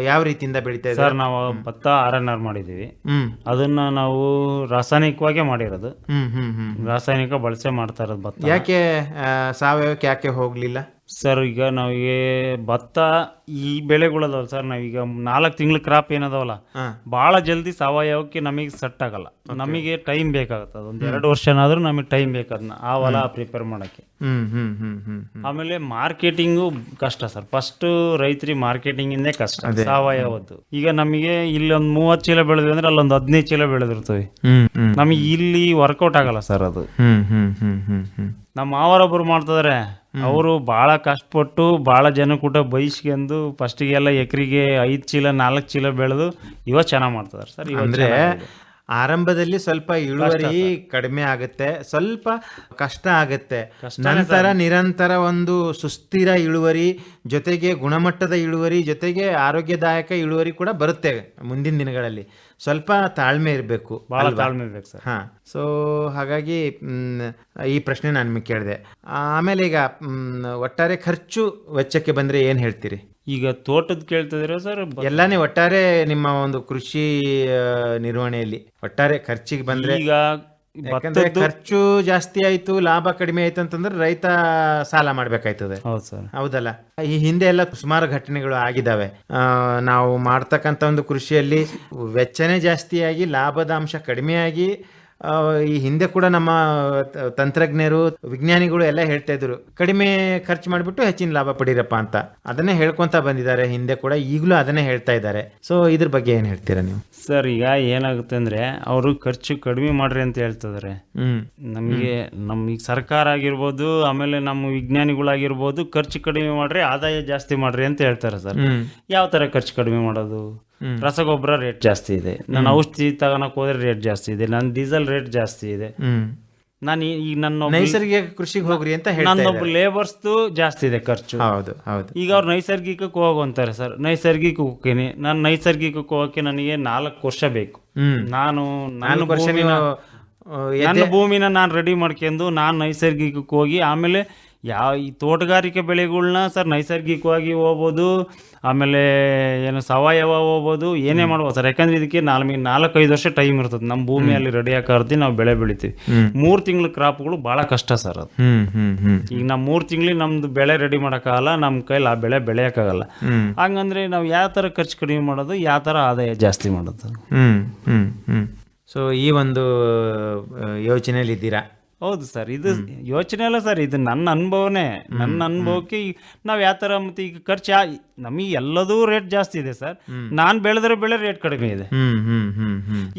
ಯಾವ ರೀತಿಯಿಂದ ಬೆಳಿತಾ ಇದ್ದಾರೆ? ಸರ್ ನಾವು ಭತ್ತ RNR ಮಾಡಿದೀವಿ. ಅದನ್ನ ನಾವು ರಾಸಾಯನಿಕವಾಗೇ ಮಾಡಿರೋದು. ರಾಸಾಯನಿಕ ಬಳಸೆ ಮಾಡ್ತಾ ಇರೋದು ಭತ್ತ. ಯಾಕೆ ಸಾವಯವಕ್ಕೆ ಯಾಕೆ ಹೋಗ್ಲಿಲ್ಲ ಸರ್? ಈಗ ನಾವಿಗೆ ಭತ್ತ ಈ ಬೆಳೆಗಳದವಲ್ಲ ಸರ್, ನಾವೀಗ 4 ತಿಂಗಳ ಕ್ರಾಪ್ ಏನದವಲ್ಲ, ಭಾಳ ಜಲ್ದಿ ಸಾವಯವಕ್ಕೆ ನಮಗೆ ಸೆಟ್ ಆಗಲ್ಲ. ನಮಗೆ ಟೈಮ್ ಬೇಕಾಗತ್ತೆ. ಅದೊಂದು 2 ವರ್ಷನಾದ್ರೂ ನಮಗೆ ಟೈಮ್ ಬೇಕಾದನ್ನ ಆ ಹೊಲ ಪ್ರಿಪೇರ್ ಮಾಡಕ್ಕೆ. ಆಮೇಲೆ ಮಾರ್ಕೆಟಿಂಗು ಕಷ್ಟ ಸರ್. ಫಸ್ಟ್ ರೈತರಿಗೆ ಮಾರ್ಕೆಟಿಂಗ್ ಇಂದೇ ಕಷ್ಟ ಸಾವಯವದ್ದು. ಈಗ ನಮಗೆ ಇಲ್ಲಿ ಒಂದು 30 ಚೀಲ ಬೆಳೆದ್ವಿ ಅಂದ್ರೆ ಅಲ್ಲೊಂದು 15 ಚೀಲ ಬೆಳೆದಿರ್ತವೆ. ನಮಗೆ ಇಲ್ಲಿ ವರ್ಕೌಟ್ ಆಗಲ್ಲ ಸರ್ ಅದು. ನಮ್ಮ ಮಾವರೊಬ್ಬರು ಮಾಡ್ತಿದಾರೆ, ಅವರು ಬಹಳ ಕಷ್ಟಪಟ್ಟು ಬಹಳ ಜನ ಕೂಟ ಬೈಸ್ಕೊಂಡು ಫಸ್ಟಿಗೆಲ್ಲ ಎಕರೆಗೆ 5 ಚೀಲ 4 ಚೀಲ ಬೆಳೆದು ಇವಾಗ ಚೆನ್ನಾಗಿ ಮಾಡ್ತಿದಾರೆ ಸರ್. ಅಂದ್ರೆ ಆರಂಭದಲ್ಲಿ ಸ್ವಲ್ಪ ಇಳುವರಿ ಕಡಿಮೆ ಆಗುತ್ತೆ, ಸ್ವಲ್ಪ ಕಷ್ಟ ಆಗುತ್ತೆ. ನಂತರ ನಿರಂತರ ಒಂದು ಸುಸ್ಥಿರ ಇಳುವರಿ ಜೊತೆಗೆ ಗುಣಮಟ್ಟದ ಇಳುವರಿ ಜೊತೆಗೆ ಆರೋಗ್ಯದಾಯಕ ಇಳುವರಿ ಕೂಡ ಬರುತ್ತೆ ಮುಂದಿನ ದಿನಗಳಲ್ಲಿ. ಸ್ವಲ್ಪ ತಾಳ್ಮೆ ಇರಬೇಕು, ಬಹಳ ತಾಳ್ಮೆ ಇರ್ಬೇಕು ಸರ್. ಹಾ, ಸೊ ಹಾಗಾಗಿ ಈ ಪ್ರಶ್ನೆ ನಾನು ನಿಮಗೆ ಕೇಳಿದೆ. ಆಮೇಲೆ ಈಗ ಒಟ್ಟಾರೆ ಖರ್ಚು ವೆಚ್ಚಕ್ಕೆ ಬಂದ್ರೆ ಏನ್ ಹೇಳ್ತೀರಿ? ಈಗ ತೋಟದ ಕೇಳ್ತಿದ್ದೀರಾ ಸರ್? ಎಲ್ಲಾನೇ ಒಟ್ಟಾರೆ ನಿಮ್ಮ ಒಂದು ಕೃಷಿ ನಿರ್ವಹಣೆಯಲ್ಲಿ ಒಟ್ಟಾರೆ ಖರ್ಚಿಗೆ ಬಂದ್ರೆ, ಈಗ ಯಾಕಂದ್ರೆ ಖರ್ಚು ಜಾಸ್ತಿ ಆಯ್ತು ಲಾಭ ಕಡಿಮೆ ಆಯ್ತು ಅಂತಂದ್ರೆ ರೈತ ಸಾಲ ಮಾಡ್ಬೇಕಾಯ್ತದೆ. ಹೌದು ಸರ್, ಹೌದಲ್ಲ? ಈ ಹಿಂದೆ ಎಲ್ಲ ಸುಮಾರು ಘಟನೆಗಳು ಆಗಿದಾವೆ. ನಾವು ಮಾಡ್ತಕ್ಕಂಥ ಒಂದು ಕೃಷಿಯಲ್ಲಿ ವೆಚ್ಚನೇ ಜಾಸ್ತಿಯಾಗಿ ಲಾಭದಾಂಶ ಕಡಿಮೆಯಾಗಿ ಈ ಹಿಂದೆ ಕೂಡ ನಮ್ಮ ತಂತ್ರಜ್ಞರು ವಿಜ್ಞಾನಿಗಳು ಎಲ್ಲ ಹೇಳ್ತಾ ಇದ್ರು ಕಡಿಮೆ ಖರ್ಚು ಮಾಡಿಬಿಟ್ಟು ಹೆಚ್ಚಿನ ಲಾಭ ಪಡೀರಪ್ಪ ಅಂತ. ಅದನ್ನೇ ಹೇಳ್ಕೊಂತ ಬಂದಿದ್ದಾರೆ ಹಿಂದೆ ಕೂಡ, ಈಗಲೂ ಅದನ್ನೇ ಹೇಳ್ತಾ ಇದ್ದಾರೆ. ಸೊ ಇದ್ರ ಬಗ್ಗೆ ಏನ್ ಹೇಳ್ತೀರಾ ನೀವು? ಸರ್ ಈಗ ಏನಾಗುತ್ತೆ ಅಂದ್ರೆ ಅವರು ಖರ್ಚು ಕಡಿಮೆ ಮಾಡ್ರಿ ಅಂತ ಹೇಳ್ತಿದಾರೆ. ನಮಗೆ ಈಗ ಸರ್ಕಾರ ಆಗಿರ್ಬೋದು, ಆಮೇಲೆ ನಮ್ಮ ವಿಜ್ಞಾನಿಗಳಾಗಿರ್ಬೋದು, ಖರ್ಚು ಕಡಿಮೆ ಮಾಡ್ರಿ ಆದಾಯ ಜಾಸ್ತಿ ಮಾಡ್ರಿ ಅಂತ ಹೇಳ್ತಾರೆ ಸರ್. ಯಾವ ತರ ಖರ್ಚು ಕಡಿಮೆ ಮಾಡೋದು? ರಸಗೊಬ್ಬರ ರೇಟ್ ಜಾಸ್ತಿ ಇದೆ, ನಾನು ಔಷಧಿ ತಗೋಣಕ್ ಹೋದ್ರೆ ರೇಟ್ ಜಾಸ್ತಿ ಇದೆ, ನನ್ನ ಡೀಸೆಲ್ ರೇಟ್ ಜಾಸ್ತಿ ಇದೆ. ನಾನು ಈಗ ನನ್ನ ನೈಸರ್ಗಿಕ ಕೃಷಿಗೆ ಹೋಗ್ರಿ ಅಂತ ನನ್ನೊಬ್ಬ ಲೇಬರ್ಸ್ದು ಜಾಸ್ತಿ ಇದೆ ಖರ್ಚು. ಹೌದು ಹೌದು. ಈಗ ಅವ್ರು ನೈಸರ್ಗಿಕಕ್ಕೆ ಹೋಗುವಂತಾರೆ ಸರ್. ನೈಸರ್ಗಿಕ ಹೋಗ್ತೀನಿ, ನಾನು ನೈಸರ್ಗಿಕಕ್ಕೆ ಹೋಗಕ್ಕೆ ನನಗೆ 4 ವರ್ಷ ಬೇಕು. ನನ್ನ ಭೂಮಿನ ನಾನು ರೆಡಿ ಮಾಡ್ಕೊಂಡು ನಾನು ನೈಸರ್ಗಿಕಕ್ಕೆ ಹೋಗಿ ಆಮೇಲೆ ಈ ತೋಟಗಾರಿಕೆ ಬೆಳೆಗಳನ್ನ ಸರ್ ನೈಸರ್ಗಿಕವಾಗಿ ಹೋಗ್ಬೋದು, ಆಮೇಲೆ ಏನು ಸಾವಯವ ಹೋಗ್ಬೋದು, ಏನೇ ಮಾಡ್ಬೋದು ಸರ್. ಯಾಕಂದ್ರೆ ಇದಕ್ಕೆ 4-5 ವರ್ಷ ಟೈಮ್ ಇರ್ತದೆ. ನಮ್ಮ ಭೂಮಿಯಲ್ಲಿ ರೆಡಿ ಹಾಕಿ ನಾವು ಬೆಳೆ ಬೆಳಿತೀವಿ. 3 ತಿಂಗಳ ಕ್ರಾಪ್ಗಳು ಬಹಳ ಕಷ್ಟ ಸರ್ ಅದು. ಈಗ ನಾವು 3 ತಿಂಗಳಿಗೆ ನಮ್ದು ಬೆಳೆ ರೆಡಿ ಮಾಡೋಕ್ಕಾಗಲ್ಲ, ನಮ್ಮ ಕೈಲಿ ಆ ಬೆಳೆ ಬೆಳೆಯೋಕ್ಕಾಗಲ್ಲ. ಹಂಗಂದ್ರೆ ನಾವು ಯಾವ ಥರ ಖರ್ಚು ಕಡಿಮೆ ಮಾಡೋದು, ಯಾವ ಥರ ಆದಾಯ ಜಾಸ್ತಿ ಮಾಡೋದು? ಸೊ ಈ ಒಂದು ಯೋಚನೆಯಲ್ಲಿ ಇದ್ದೀರಾ? ಹೌದು ಸರ್, ಇದು ಯೋಚನೆ ಅಲ್ಲ ಸರ್, ಇದು ನನ್ನ ಅನುಭವನೇ. ನನ್ನ ಅನುಭವಕ್ಕೆ ನಾವು ಯಾವ ಥರ ಮತ್ತೆ ಈಗ ಖರ್ಚು ನಮಗೆ ಎಲ್ಲದೂ ರೇಟ್ ಜಾಸ್ತಿ ಇದೆ ಸರ್. ನಾನು ಬೆಳೆದ್ರೆ ಬೆಳೆ ರೇಟ್ ಕಡಿಮೆ ಇದೆ.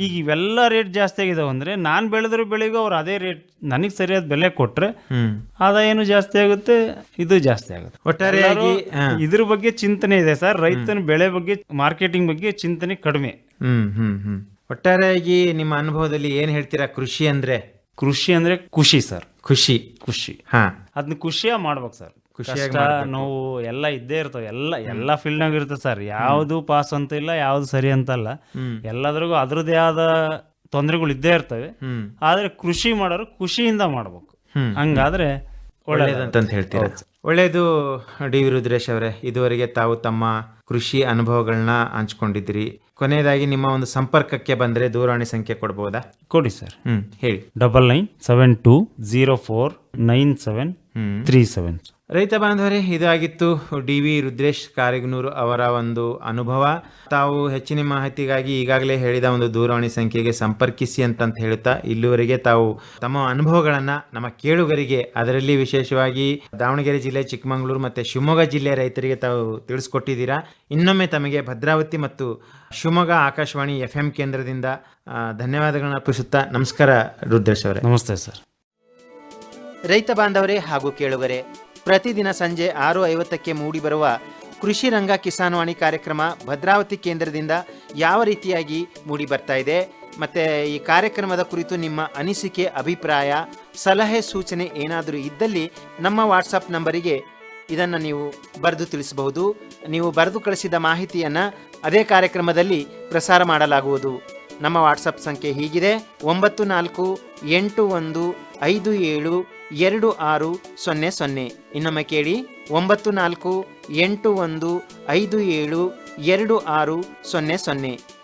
ಈಗ ಇವೆಲ್ಲ ರೇಟ್ ಜಾಸ್ತಿ ಆಗಿದಾವೆ ಅಂದ್ರೆ ನಾನು ಬೆಳೆದ್ರೆ ಬೆಳೆಗೂ ಅವ್ರು ಅದೇ ರೇಟ್ ನನಗೆ ಸರಿಯಾದ ಬೆಲೆ ಕೊಟ್ರೆ ಆದಾಯನೂ ಜಾಸ್ತಿ ಆಗುತ್ತೆ, ಇದು ಜಾಸ್ತಿ ಆಗುತ್ತೆ. ಒಟ್ಟಾರೆಯಾಗಿ ಇದ್ರ ಬಗ್ಗೆ ಚಿಂತನೆ ಇದೆ ಸರ್. ರೈತನ ಬೆಳೆ ಬಗ್ಗೆ, ಮಾರ್ಕೆಟಿಂಗ್ ಬಗ್ಗೆ ಚಿಂತನೆ ಕಡಿಮೆ. ಒಟ್ಟಾರೆಯಾಗಿ ನಿಮ್ಮ ಅನುಭವದಲ್ಲಿ ಏನ್ ಹೇಳ್ತೀರಾ? ಕೃಷಿ ಅಂದ್ರೆ ಖುಷಿ ಸರ್. ಖುಷಿ ಅದನ್ನ ಖುಷಿಯಾಗಿ ಮಾಡ್ಬೇಕು ಸರ್. ಕಷ್ಟ ನೋವು ಎಲ್ಲ ಇದ್ದೇ ಇರ್ತವೆ. ಎಲ್ಲ ಫೀಲ್ಡ್ನಾಗ ಇರ್ತದೆ ಸರ್. ಯಾವುದು ಪಾಸ್ ಅಂತ ಇಲ್ಲ, ಯಾವ್ದು ಸರಿ ಅಂತಲ್ಲ. ಎಲ್ಲದ್ರಿಗೂ ಅದ್ರದ್ದೇ ಆದ ತೊಂದರೆಗಳು ಇದ್ದೇ ಇರ್ತವೆ. ಆದ್ರೆ ಕೃಷಿ ಮಾಡೋರು ಖುಷಿಯಿಂದ ಮಾಡ್ಬೇಕು. ಹಂಗಾದ್ರೆ ಒಳ್ಳೇದಂತ ಹೇಳ್ತೀರಾ? ಒಳ್ಳೇದು. ಡಿ ವಿ ರುದ್ರೇಶ್ ಅವರೇ, ಇದುವರೆಗೆ ತಾವು ತಮ್ಮ ಕೃಷಿ ಅನುಭವಗಳನ್ನ ಹಂಚ್ಕೊಂಡಿದ್ದೀರಿ. ಕೊನೆಯದಾಗಿ ನಿಮ್ಮ ಒಂದು ಸಂಪರ್ಕಕ್ಕೆ ಬಂದ್ರೆ ದೂರವಾಣಿ ಸಂಖ್ಯೆ ಕೊಡಬಹುದಾ? ಕೊಡಿ ಸರ್. ಹೇಳಿ. 9972049737. ರೈತ ಬಾಂಧವರೇ, ಇದಾಗಿತ್ತು ಡಿ ವಿ ರುದ್ರೇಶ್ ಕಾರಿಗನೂರು ಅವರ ಒಂದು ಅನುಭವ. ತಾವು ಹೆಚ್ಚಿನ ಮಾಹಿತಿಗಾಗಿ ಈಗಾಗಲೇ ಹೇಳಿದ ಒಂದು ದೂರವಾಣಿ ಸಂಖ್ಯೆಗೆ ಸಂಪರ್ಕಿಸಿ ಅಂತ ಹೇಳುತ್ತಾ ಇಲ್ಲಿವರೆಗೆ ತಾವು ತಮ್ಮ ಅನುಭವಗಳನ್ನ ನಮ್ಮ ಕೇಳುಗರಿಗೆ, ಅದರಲ್ಲಿ ವಿಶೇಷವಾಗಿ ದಾವಣಗೆರೆ ಜಿಲ್ಲೆ, ಚಿಕ್ಕಮಗಳೂರು ಮತ್ತೆ ಶಿವಮೊಗ್ಗ ಜಿಲ್ಲೆ ರೈತರಿಗೆ ತಾವು ತಿಳಿಸ್ಕೊಟ್ಟಿದ್ದೀರಾ. ಇನ್ನೊಮ್ಮೆ ತಮಗೆ ಭದ್ರಾವತಿ ಮತ್ತು ಶಿವಮೊಗ್ಗ ಆಕಾಶವಾಣಿ FM ಕೇಂದ್ರದಿಂದ ಧನ್ಯವಾದಗಳನ್ನ ಅರ್ಪಿಸುತ್ತಾ ನಮಸ್ಕಾರ ರುದ್ರೇಶ್ ಅವರೇ. ನಮಸ್ತೆ ಸರ್. ರೈತ ಬಾಂಧವರೇ ಹಾಗೂ ಕೇಳುಗರೆ, ಪ್ರತಿದಿನ ಸಂಜೆ 6:50ಕ್ಕೆ ಮೂಡಿಬರುವ ಕೃಷಿ ರಂಗ ಕಿಸಾನ್ವಾಣಿ ಕಾರ್ಯಕ್ರಮ ಭದ್ರಾವತಿ ಕೇಂದ್ರದಿಂದ ಯಾವ ರೀತಿಯಾಗಿ ಮೂಡಿ ಬರ್ತಾ ಇದೆ, ಮತ್ತು ಈ ಕಾರ್ಯಕ್ರಮದ ಕುರಿತು ನಿಮ್ಮ ಅನಿಸಿಕೆ, ಅಭಿಪ್ರಾಯ, ಸಲಹೆ, ಸೂಚನೆ ಏನಾದರೂ ಇದ್ದಲ್ಲಿ ನಮ್ಮ ವಾಟ್ಸಪ್ ನಂಬರಿಗೆ ಇದನ್ನು ನೀವು ಬರೆದು ತಿಳಿಸಬಹುದು. ನೀವು ಬರೆದು ಕಳಿಸಿದ ಮಾಹಿತಿಯನ್ನು ಅದೇ ಕಾರ್ಯಕ್ರಮದಲ್ಲಿ ಪ್ರಸಾರ ಮಾಡಲಾಗುವುದು. ನಮ್ಮ ವಾಟ್ಸಪ್ ಸಂಖ್ಯೆ ಹೀಗಿದೆ: 9481572600. ಇನ್ನೊಮ್ಮೆ ಕೇಳಿ: 9481572600.